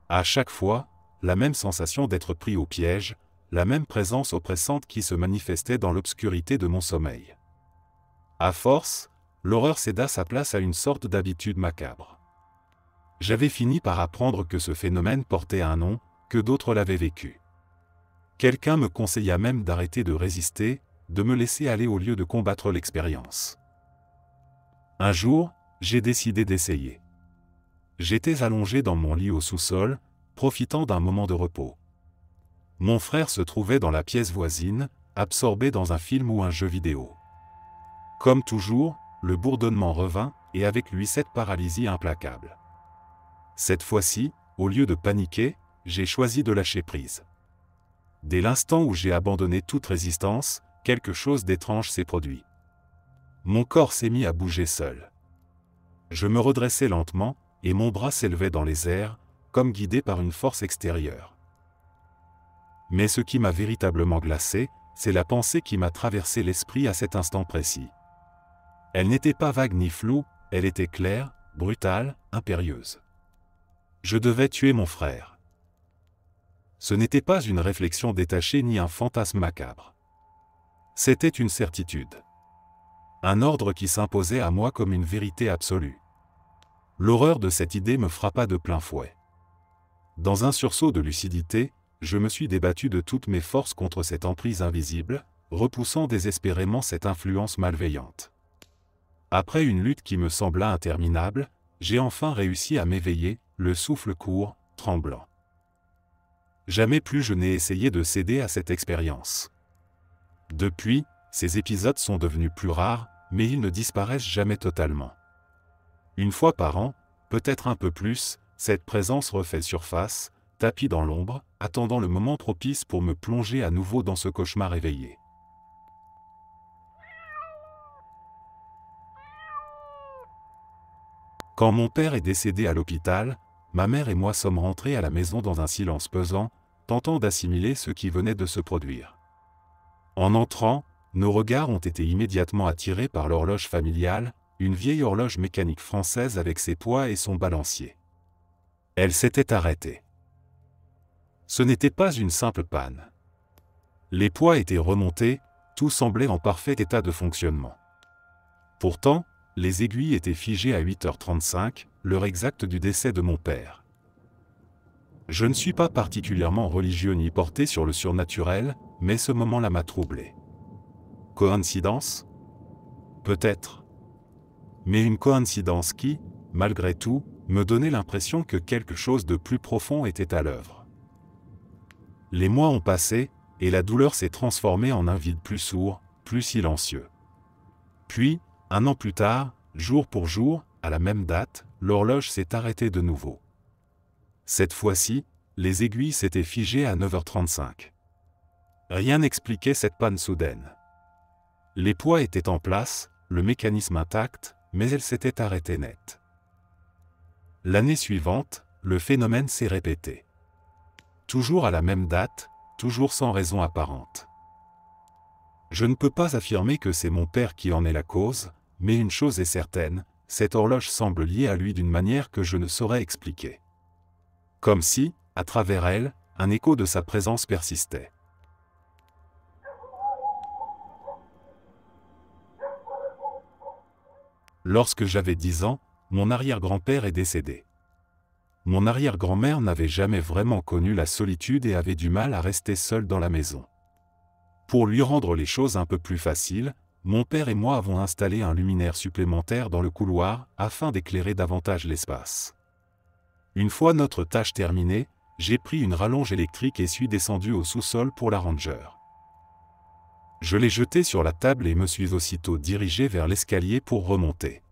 À chaque fois, la même sensation d'être pris au piège, la même présence oppressante qui se manifestait dans l'obscurité de mon sommeil. À force, l'horreur céda sa place à une sorte d'habitude macabre. J'avais fini par apprendre que ce phénomène portait un nom, que d'autres l'avaient vécu. Quelqu'un me conseilla même d'arrêter de résister, de me laisser aller au lieu de combattre l'expérience. Un jour, j'ai décidé d'essayer. J'étais allongé dans mon lit au sous-sol, profitant d'un moment de repos. Mon frère se trouvait dans la pièce voisine, absorbé dans un film ou un jeu vidéo. Comme toujours, le bourdonnement revint, et avec lui cette paralysie implacable. Cette fois-ci, au lieu de paniquer, j'ai choisi de lâcher prise. Dès l'instant où j'ai abandonné toute résistance, quelque chose d'étrange s'est produit. Mon corps s'est mis à bouger seul. Je me redressais lentement, et mon bras s'élevait dans les airs, comme guidé par une force extérieure. Mais ce qui m'a véritablement glacé, c'est la pensée qui m'a traversé l'esprit à cet instant précis. Elle n'était pas vague ni floue, elle était claire, brutale, impérieuse. Je devais tuer mon frère. Ce n'était pas une réflexion détachée ni un fantasme macabre. C'était une certitude. Un ordre qui s'imposait à moi comme une vérité absolue. L'horreur de cette idée me frappa de plein fouet. Dans un sursaut de lucidité, je me suis débattu de toutes mes forces contre cette emprise invisible, repoussant désespérément cette influence malveillante. Après une lutte qui me sembla interminable, j'ai enfin réussi à m'éveiller, le souffle court, tremblant. Jamais plus je n'ai essayé de céder à cette expérience. Depuis, ces épisodes sont devenus plus rares, mais ils ne disparaissent jamais totalement. Une fois par an, peut-être un peu plus, cette présence refait surface, tapie dans l'ombre, attendant le moment propice pour me plonger à nouveau dans ce cauchemar éveillé. Quand mon père est décédé à l'hôpital, ma mère et moi sommes rentrés à la maison dans un silence pesant, tentant d'assimiler ce qui venait de se produire. En entrant, nos regards ont été immédiatement attirés par l'horloge familiale, une vieille horloge mécanique française avec ses poids et son balancier. Elle s'était arrêtée. Ce n'était pas une simple panne. Les poids étaient remontés, tout semblait en parfait état de fonctionnement. Pourtant, les aiguilles étaient figées à 8h35, l'heure exacte du décès de mon père. Je ne suis pas particulièrement religieux ni porté sur le surnaturel, mais ce moment-là m'a troublé. Coïncidence? Peut-être. Mais une coïncidence qui, malgré tout, me donnait l'impression que quelque chose de plus profond était à l'œuvre. Les mois ont passé, et la douleur s'est transformée en un vide plus sourd, plus silencieux. Puis, 1 an plus tard, jour pour jour, à la même date, l'horloge s'est arrêtée de nouveau. Cette fois-ci, les aiguilles s'étaient figées à 9h35. Rien n'expliquait cette panne soudaine. Les poids étaient en place, le mécanisme intact, mais elle s'était arrêtée net. L'année suivante, le phénomène s'est répété. Toujours à la même date, toujours sans raison apparente. Je ne peux pas affirmer que c'est mon père qui en est la cause, mais une chose est certaine, cette horloge semble liée à lui d'une manière que je ne saurais expliquer. Comme si, à travers elle, un écho de sa présence persistait. Lorsque j'avais 10 ans, mon arrière-grand-père est décédé. Mon arrière-grand-mère n'avait jamais vraiment connu la solitude et avait du mal à rester seule dans la maison. Pour lui rendre les choses un peu plus faciles, mon père et moi avons installé un luminaire supplémentaire dans le couloir afin d'éclairer davantage l'espace. Une fois notre tâche terminée, j'ai pris une rallonge électrique et suis descendu au sous-sol pour la ranger. Je l'ai jetée sur la table et me suis aussitôt dirigé vers l'escalier pour remonter.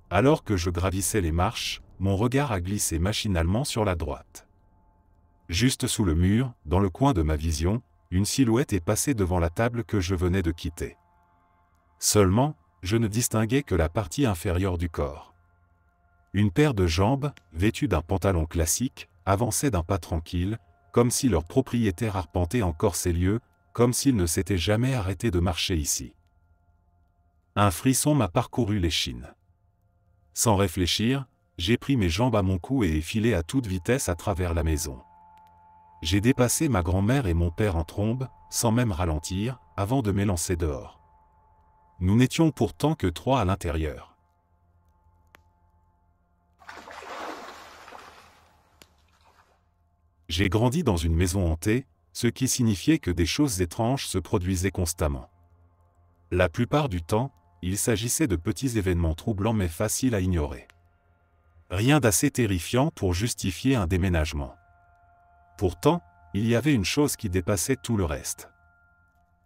Alors que je gravissais les marches, mon regard a glissé machinalement sur la droite. Juste sous le mur, dans le coin de ma vision, une silhouette est passée devant la table que je venais de quitter. Seulement, je ne distinguais que la partie inférieure du corps. Une paire de jambes, vêtues d'un pantalon classique, avançait d'un pas tranquille, comme si leur propriétaire arpentait encore ces lieux, comme s'il ne s'était jamais arrêté de marcher ici. Un frisson m'a parcouru l'échine. Sans réfléchir, j'ai pris mes jambes à mon cou et ai filé à toute vitesse à travers la maison. J'ai dépassé ma grand-mère et mon père en trombe, sans même ralentir, avant de m'élancer dehors. Nous n'étions pourtant que 3 à l'intérieur. J'ai grandi dans une maison hantée, ce qui signifiait que des choses étranges se produisaient constamment. La plupart du temps, il s'agissait de petits événements troublants mais faciles à ignorer. Rien d'assez terrifiant pour justifier un déménagement. Pourtant, il y avait une chose qui dépassait tout le reste.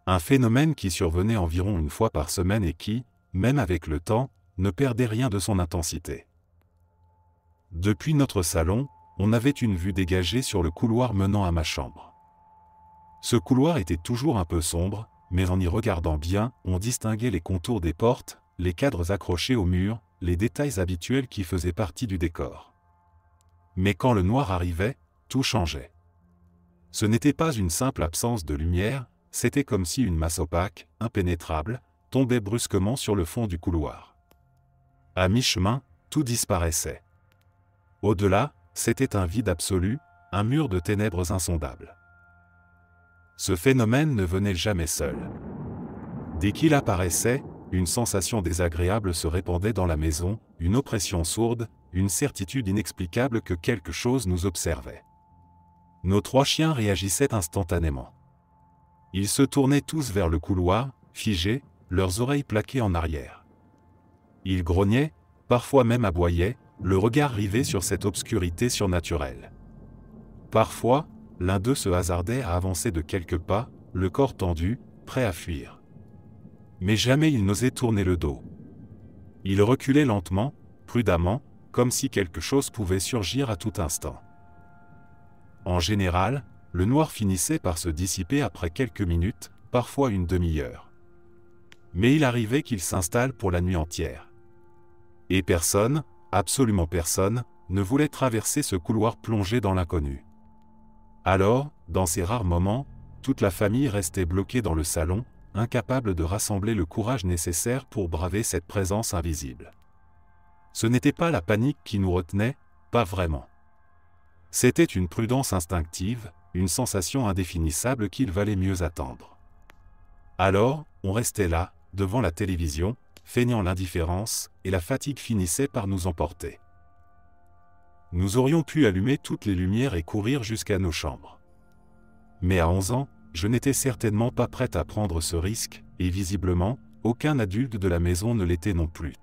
Un phénomène qui survenait environ 1 fois par semaine et qui, même avec le temps, ne perdait rien de son intensité. Depuis notre salon, on avait une vue dégagée sur le couloir menant à ma chambre. Ce couloir était toujours un peu sombre, mais en y regardant bien, on distinguait les contours des portes, les cadres accrochés au mur, les détails habituels qui faisaient partie du décor. Mais quand le noir arrivait, tout changeait. Ce n'était pas une simple absence de lumière, c'était comme si une masse opaque, impénétrable, tombait brusquement sur le fond du couloir. À mi-chemin, tout disparaissait. Au-delà, c'était un vide absolu, un mur de ténèbres insondables. Ce phénomène ne venait jamais seul. Dès qu'il apparaissait, une sensation désagréable se répandait dans la maison, une oppression sourde, une certitude inexplicable que quelque chose nous observait. Nos 3 chiens réagissaient instantanément. Ils se tournaient tous vers le couloir, figés, leurs oreilles plaquées en arrière. Ils grognaient, parfois même aboyaient, le regard rivé sur cette obscurité surnaturelle. Parfois, l'un d'eux se hasardait à avancer de quelques pas, le corps tendu, prêt à fuir. Mais jamais il n'osait tourner le dos. Il reculait lentement, prudemment, comme si quelque chose pouvait surgir à tout instant. En général, le noir finissait par se dissiper après quelques minutes, parfois une demi-heure. Mais il arrivait qu'il s'installe pour la nuit entière. Et personne, absolument personne, ne voulait traverser ce couloir plongé dans l'inconnu. Alors, dans ces rares moments, toute la famille restait bloquée dans le salon, incapable de rassembler le courage nécessaire pour braver cette présence invisible. Ce n'était pas la panique qui nous retenait, pas vraiment. C'était une prudence instinctive, une sensation indéfinissable qu'il valait mieux attendre. Alors, on restait là, devant la télévision, feignant l'indifférence, et la fatigue finissait par nous emporter. Nous aurions pu allumer toutes les lumières et courir jusqu'à nos chambres. Mais à 11 ans, je n'étais certainement pas prête à prendre ce risque, et visiblement, aucun adulte de la maison ne l'était non plus.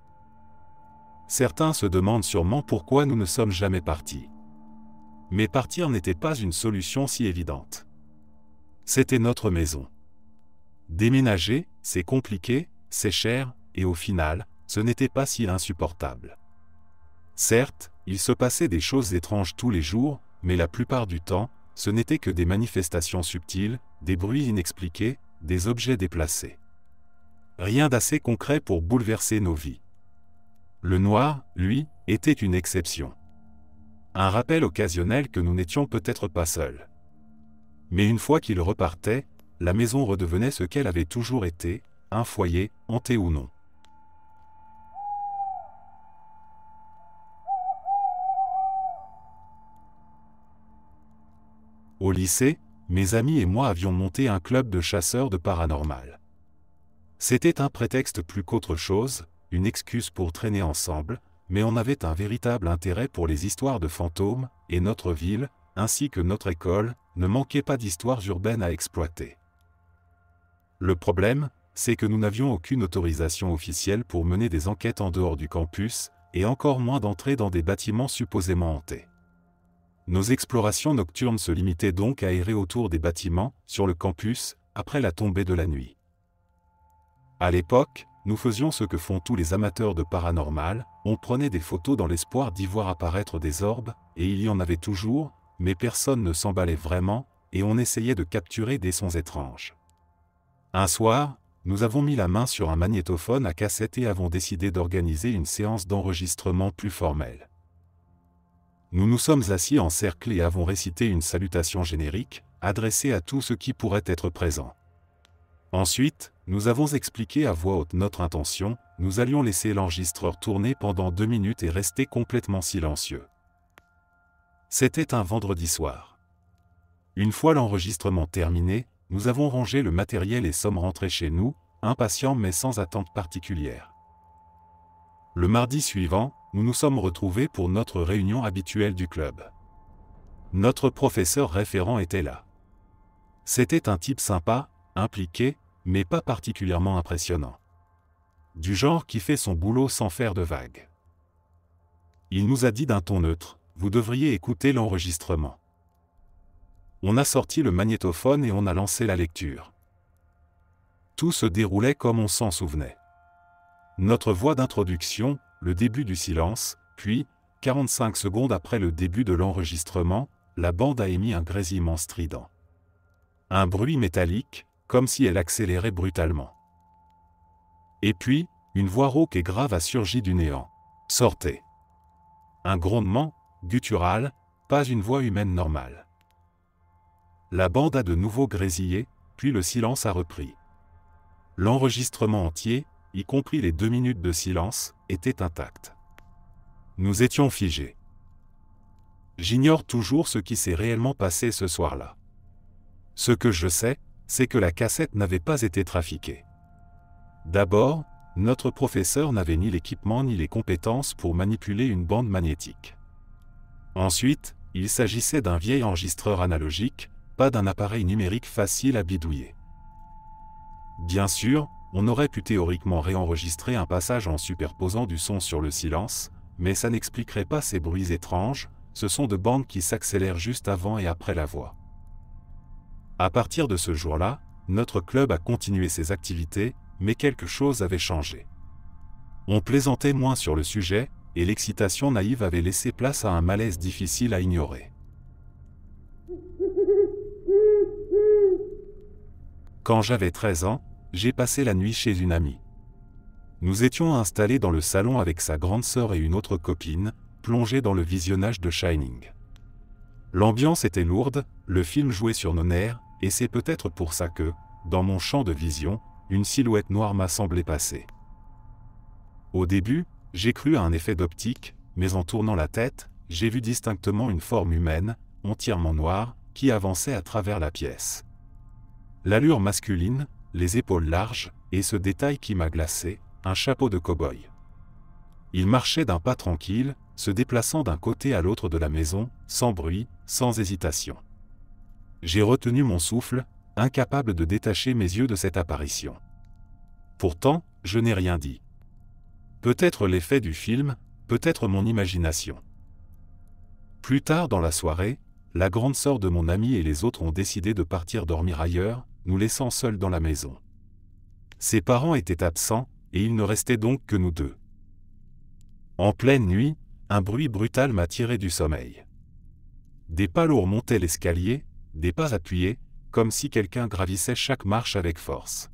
Certains se demandent sûrement pourquoi nous ne sommes jamais partis. Mais partir n'était pas une solution si évidente. C'était notre maison. Déménager, c'est compliqué, c'est cher, et au final, ce n'était pas si insupportable. Certes, il se passait des choses étranges tous les jours, mais la plupart du temps, ce n'était que des manifestations subtiles, des bruits inexpliqués, des objets déplacés. Rien d'assez concret pour bouleverser nos vies. Le noir, lui, était une exception. Un rappel occasionnel que nous n'étions peut-être pas seuls. Mais une fois qu'il repartait, la maison redevenait ce qu'elle avait toujours été, un foyer, hanté ou non. Au lycée, mes amis et moi avions monté un club de chasseurs de paranormal. C'était un prétexte plus qu'autre chose, une excuse pour traîner ensemble, mais on avait un véritable intérêt pour les histoires de fantômes, et notre ville, ainsi que notre école, ne manquait pas d'histoires urbaines à exploiter. Le problème, c'est que nous n'avions aucune autorisation officielle pour mener des enquêtes en dehors du campus, et encore moins d'entrer dans des bâtiments supposément hantés. Nos explorations nocturnes se limitaient donc à errer autour des bâtiments, sur le campus, après la tombée de la nuit. À l'époque, nous faisions ce que font tous les amateurs de paranormal, on prenait des photos dans l'espoir d'y voir apparaître des orbes, et il y en avait toujours, mais personne ne s'emballait vraiment, et on essayait de capturer des sons étranges. Un soir, nous avons mis la main sur un magnétophone à cassette et avons décidé d'organiser une séance d'enregistrement plus formelle. Nous nous sommes assis en cercle et avons récité une salutation générique, adressée à tout ce qui pourrait être présent. Ensuite, nous avons expliqué à voix haute notre intention, nous allions laisser l'enregistreur tourner pendant 2 minutes et rester complètement silencieux. C'était un vendredi soir. Une fois l'enregistrement terminé, nous avons rangé le matériel et sommes rentrés chez nous, impatients mais sans attente particulière. Le mardi suivant, nous nous sommes retrouvés pour notre réunion habituelle du club. Notre professeur référent était là. C'était un type sympa, impliqué, mais pas particulièrement impressionnant. Du genre qui fait son boulot sans faire de vagues. Il nous a dit d'un ton neutre, « Vous devriez écouter l'enregistrement ». On a sorti le magnétophone et on a lancé la lecture. Tout se déroulait comme on s'en souvenait. Notre voix d'introduction, le début du silence, puis, 45 secondes après le début de l'enregistrement, la bande a émis un grésillement strident. Un bruit métallique, comme si elle accélérait brutalement. Et puis, une voix rauque et grave a surgi du néant. « Sortez !» Un grondement, guttural, pas une voix humaine normale. La bande a de nouveau grésillé, puis le silence a repris. L'enregistrement entier, y compris les 2 minutes de silence, était intact. Nous étions figés. J'ignore toujours ce qui s'est réellement passé ce soir-là. Ce que je sais, c'est que la cassette n'avait pas été trafiquée. D'abord, notre professeur n'avait ni l'équipement ni les compétences pour manipuler une bande magnétique. Ensuite, il s'agissait d'un vieil enregistreur analogique, pas d'un appareil numérique facile à bidouiller. Bien sûr, on aurait pu théoriquement réenregistrer un passage en superposant du son sur le silence, mais ça n'expliquerait pas ces bruits étranges, ce sont de bandes qui s'accélèrent juste avant et après la voix. À partir de ce jour-là, notre club a continué ses activités, mais quelque chose avait changé. On plaisantait moins sur le sujet, et l'excitation naïve avait laissé place à un malaise difficile à ignorer. Quand j'avais 13 ans, j'ai passé la nuit chez une amie. Nous étions installés dans le salon avec sa grande sœur et une autre copine, plongés dans le visionnage de Shining. L'ambiance était lourde, le film jouait sur nos nerfs, et c'est peut-être pour ça que, dans mon champ de vision, une silhouette noire m'a semblé passer. Au début, j'ai cru à un effet d'optique, mais en tournant la tête, j'ai vu distinctement une forme humaine, entièrement noire, qui avançait à travers la pièce. L'allure masculine, les épaules larges, et ce détail qui m'a glacé, un chapeau de cow-boy. Il marchait d'un pas tranquille, se déplaçant d'un côté à l'autre de la maison, sans bruit, sans hésitation. J'ai retenu mon souffle, incapable de détacher mes yeux de cette apparition. Pourtant, je n'ai rien dit. Peut-être l'effet du film, peut-être mon imagination. Plus tard dans la soirée, la grande sœur de mon ami et les autres ont décidé de partir dormir ailleurs, nous laissant seuls dans la maison. Ses parents étaient absents, et il ne restait donc que nous deux. En pleine nuit, un bruit brutal m'a tiré du sommeil. Des pas lourds montaient l'escalier, des pas appuyés, comme si quelqu'un gravissait chaque marche avec force.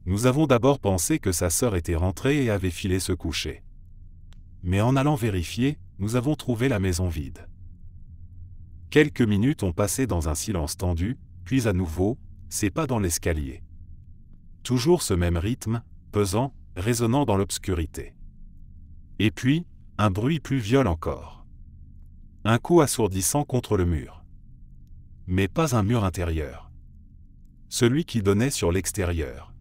Nous avons d'abord pensé que sa sœur était rentrée et avait filé se coucher. Mais en allant vérifier, nous avons trouvé la maison vide. Quelques minutes ont passé dans un silence tendu, puis à nouveau, ces pas dans l'escalier. Toujours ce même rythme, pesant, résonnant dans l'obscurité. Et puis, un bruit plus violent encore. Un coup assourdissant contre le mur. Mais pas un mur intérieur. Celui qui donnait sur l'extérieur.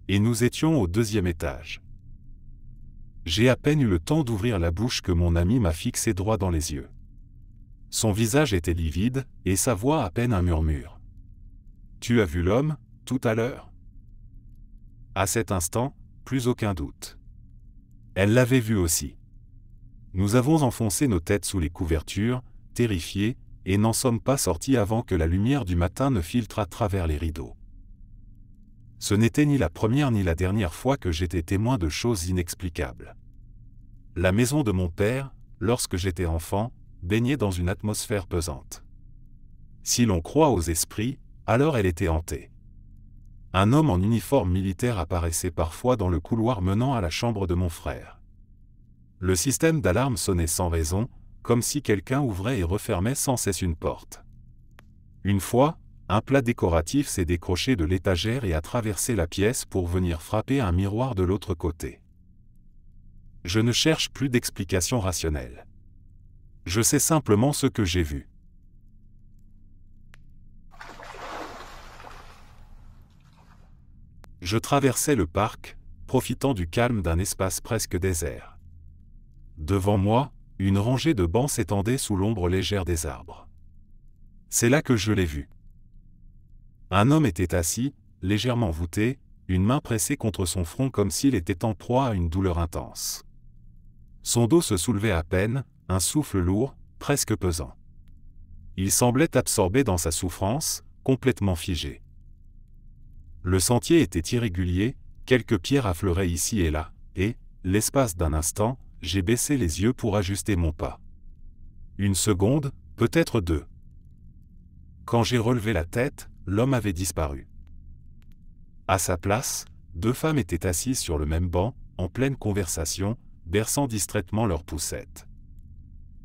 Et nous étions au 2e étage. J'ai à peine eu le temps d'ouvrir la bouche que mon ami m'a fixé droit dans les yeux. Son visage était livide, et sa voix à peine un murmure. « Tu as vu l'homme, tout à l'heure » À cet instant, plus aucun doute. Elle l'avait vu aussi. Nous avons enfoncé nos têtes sous les couvertures, terrifiés, et n'en sommes pas sortis avant que la lumière du matin ne filtre à travers les rideaux. Ce n'était ni la première ni la dernière fois que j'étais témoin de choses inexplicables. La maison de mon père, lorsque j'étais enfant, baignait dans une atmosphère pesante. Si l'on croit aux esprits, alors elle était hantée. Un homme en uniforme militaire apparaissait parfois dans le couloir menant à la chambre de mon frère. Le système d'alarme sonnait sans raison, comme si quelqu'un ouvrait et refermait sans cesse une porte. Une fois, un plat décoratif s'est décroché de l'étagère et a traversé la pièce pour venir frapper un miroir de l'autre côté. Je ne cherche plus d'explication rationnelle. Je sais simplement ce que j'ai vu. Je traversais le parc, profitant du calme d'un espace presque désert. Devant moi, une rangée de bancs s'étendait sous l'ombre légère des arbres. C'est là que je l'ai vu. Un homme était assis, légèrement voûté, une main pressée contre son front comme s'il était en proie à une douleur intense. Son dos se soulevait à peine, un souffle lourd, presque pesant. Il semblait absorbé dans sa souffrance, complètement figé. Le sentier était irrégulier, quelques pierres affleuraient ici et là, et, l'espace d'un instant, j'ai baissé les yeux pour ajuster mon pas. Une seconde, peut-être 2. Quand j'ai relevé la tête, l'homme avait disparu. À sa place, 2 femmes étaient assises sur le même banc, en pleine conversation, berçant distraitement leurs poussettes.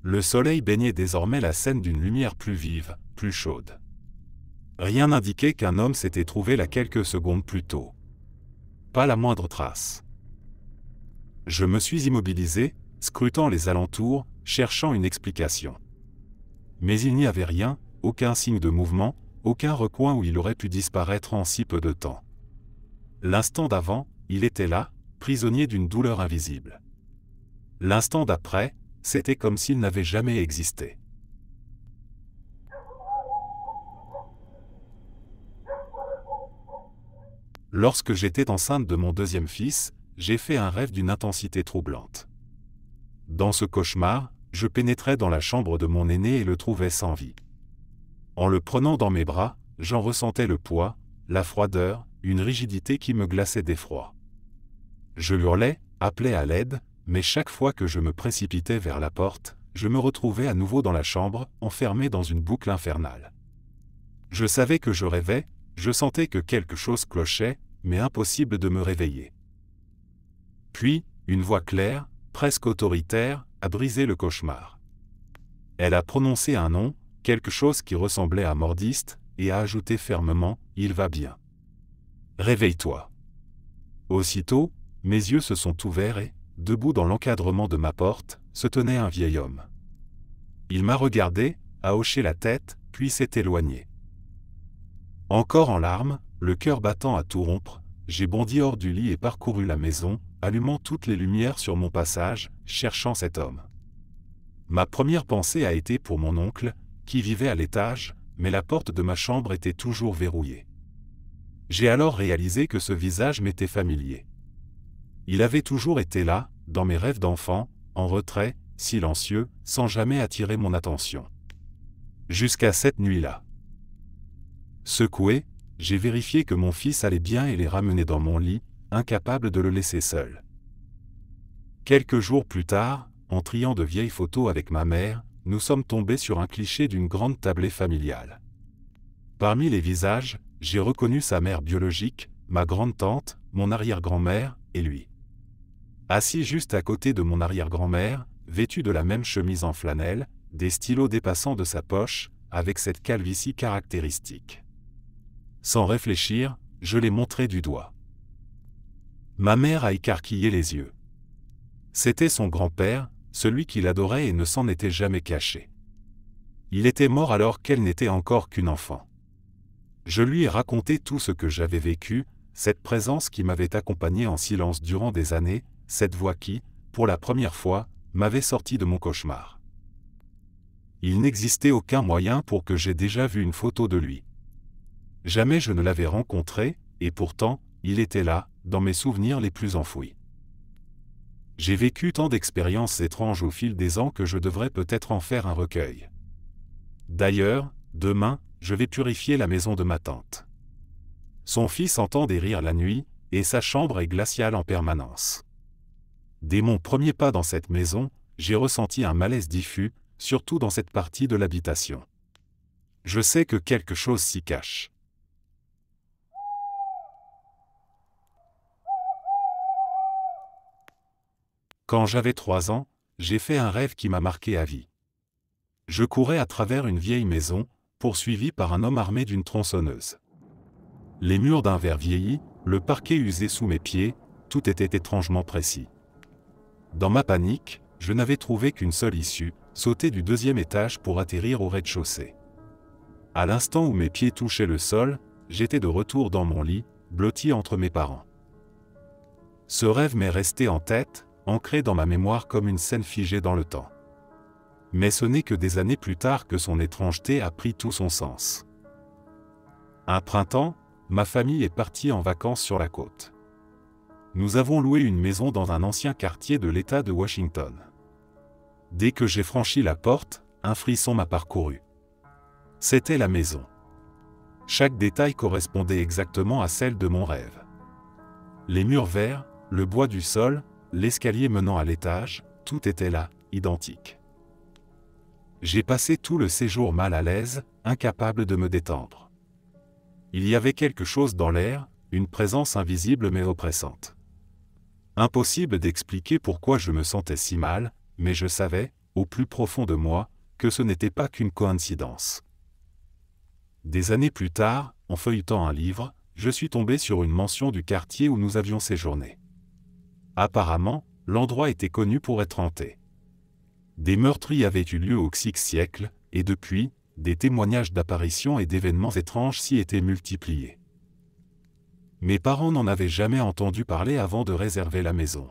Le soleil baignait désormais la scène d'une lumière plus vive, plus chaude. Rien n'indiquait qu'un homme s'était trouvé là quelques secondes plus tôt. Pas la moindre trace. Je me suis immobilisé, scrutant les alentours, cherchant une explication. Mais il n'y avait rien, aucun signe de mouvement, aucun recoin où il aurait pu disparaître en si peu de temps. L'instant d'avant, il était là, prisonnier d'une douleur invisible. L'instant d'après, c'était comme s'il n'avait jamais existé. Lorsque j'étais enceinte de mon 2e fils, j'ai fait un rêve d'une intensité troublante. Dans ce cauchemar, je pénétrais dans la chambre de mon aîné et le trouvais sans vie. En le prenant dans mes bras, j'en ressentais le poids, la froideur, une rigidité qui me glaçait d'effroi. Je hurlais, appelais à l'aide, mais chaque fois que je me précipitais vers la porte, je me retrouvais à nouveau dans la chambre, enfermé dans une boucle infernale. Je savais que je rêvais, je sentais que quelque chose clochait, mais impossible de me réveiller. Puis, une voix claire, presque autoritaire, a brisé le cauchemar. Elle a prononcé un nom, quelque chose qui ressemblait à mordiste, et a ajouté fermement « Il va bien. Réveille-toi ». Aussitôt, mes yeux se sont ouverts et, debout dans l'encadrement de ma porte, se tenait un vieil homme. Il m'a regardé, a hoché la tête, puis s'est éloigné. Encore en larmes, le cœur battant à tout rompre, j'ai bondi hors du lit et parcouru la maison, allumant toutes les lumières sur mon passage, cherchant cet homme. Ma première pensée a été pour mon oncle, qui vivait à l'étage, mais la porte de ma chambre était toujours verrouillée. J'ai alors réalisé que ce visage m'était familier. Il avait toujours été là, dans mes rêves d'enfant, en retrait, silencieux, sans jamais attirer mon attention. Jusqu'à cette nuit-là. Secoué, j'ai vérifié que mon fils allait bien et l'ai ramené dans mon lit, incapable de le laisser seul. Quelques jours plus tard, en triant de vieilles photos avec ma mère, nous sommes tombés sur un cliché d'une grande tablée familiale. Parmi les visages, j'ai reconnu sa mère biologique, ma grande-tante, mon arrière-grand-mère, et lui. Assis juste à côté de mon arrière-grand-mère, vêtu de la même chemise en flanelle, des stylos dépassant de sa poche, avec cette calvitie caractéristique. Sans réfléchir, je l'ai montré du doigt. Ma mère a écarquillé les yeux. C'était son grand-père, celui qu'il adorait et ne s'en était jamais caché. Il était mort alors qu'elle n'était encore qu'une enfant. Je lui ai raconté tout ce que j'avais vécu, cette présence qui m'avait accompagné en silence durant des années, cette voix qui, pour la première fois, m'avait sorti de mon cauchemar. Il n'existait aucun moyen pour que j'aie déjà vu une photo de lui. Jamais je ne l'avais rencontré, et pourtant, il était là, dans mes souvenirs les plus enfouis. J'ai vécu tant d'expériences étranges au fil des ans que je devrais peut-être en faire un recueil. D'ailleurs, demain, je vais purifier la maison de ma tante. Son fils entend des rires la nuit, et sa chambre est glaciale en permanence. Dès mon premier pas dans cette maison, j'ai ressenti un malaise diffus, surtout dans cette partie de l'habitation. Je sais que quelque chose s'y cache. Quand j'avais 3 ans, j'ai fait un rêve qui m'a marqué à vie. Je courais à travers une vieille maison, poursuivi par un homme armé d'une tronçonneuse. Les murs d'un verre vieilli, le parquet usé sous mes pieds, tout était étrangement précis. Dans ma panique, je n'avais trouvé qu'une seule issue, sauter du 2e étage pour atterrir au rez-de-chaussée. À l'instant où mes pieds touchaient le sol, j'étais de retour dans mon lit, blotti entre mes parents. Ce rêve m'est resté en tête, ancré dans ma mémoire comme une scène figée dans le temps. Mais ce n'est que des années plus tard que son étrangeté a pris tout son sens. Un printemps, ma famille est partie en vacances sur la côte. Nous avons loué une maison dans un ancien quartier de l'État de Washington. Dès que j'ai franchi la porte, un frisson m'a parcouru. C'était la maison. Chaque détail correspondait exactement à celle de mon rêve. Les murs verts, le bois du sol, l'escalier menant à l'étage, tout était là, identique. J'ai passé tout le séjour mal à l'aise, incapable de me détendre. Il y avait quelque chose dans l'air, une présence invisible mais oppressante. Impossible d'expliquer pourquoi je me sentais si mal, mais je savais, au plus profond de moi, que ce n'était pas qu'une coïncidence. Des années plus tard, en feuilletant un livre, je suis tombé sur une mention du quartier où nous avions séjourné. Apparemment, l'endroit était connu pour être hanté. Des meurtres avaient eu lieu au VIe siècle, et depuis, des témoignages d'apparitions et d'événements étranges s'y étaient multipliés. Mes parents n'en avaient jamais entendu parler avant de réserver la maison.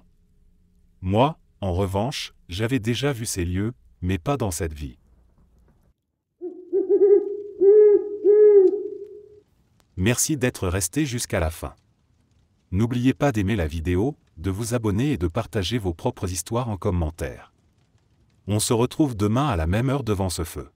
Moi, en revanche, j'avais déjà vu ces lieux, mais pas dans cette vie. Merci d'être resté jusqu'à la fin. N'oubliez pas d'aimer la vidéo, de vous abonner et de partager vos propres histoires en commentaire. On se retrouve demain à la même heure devant ce feu.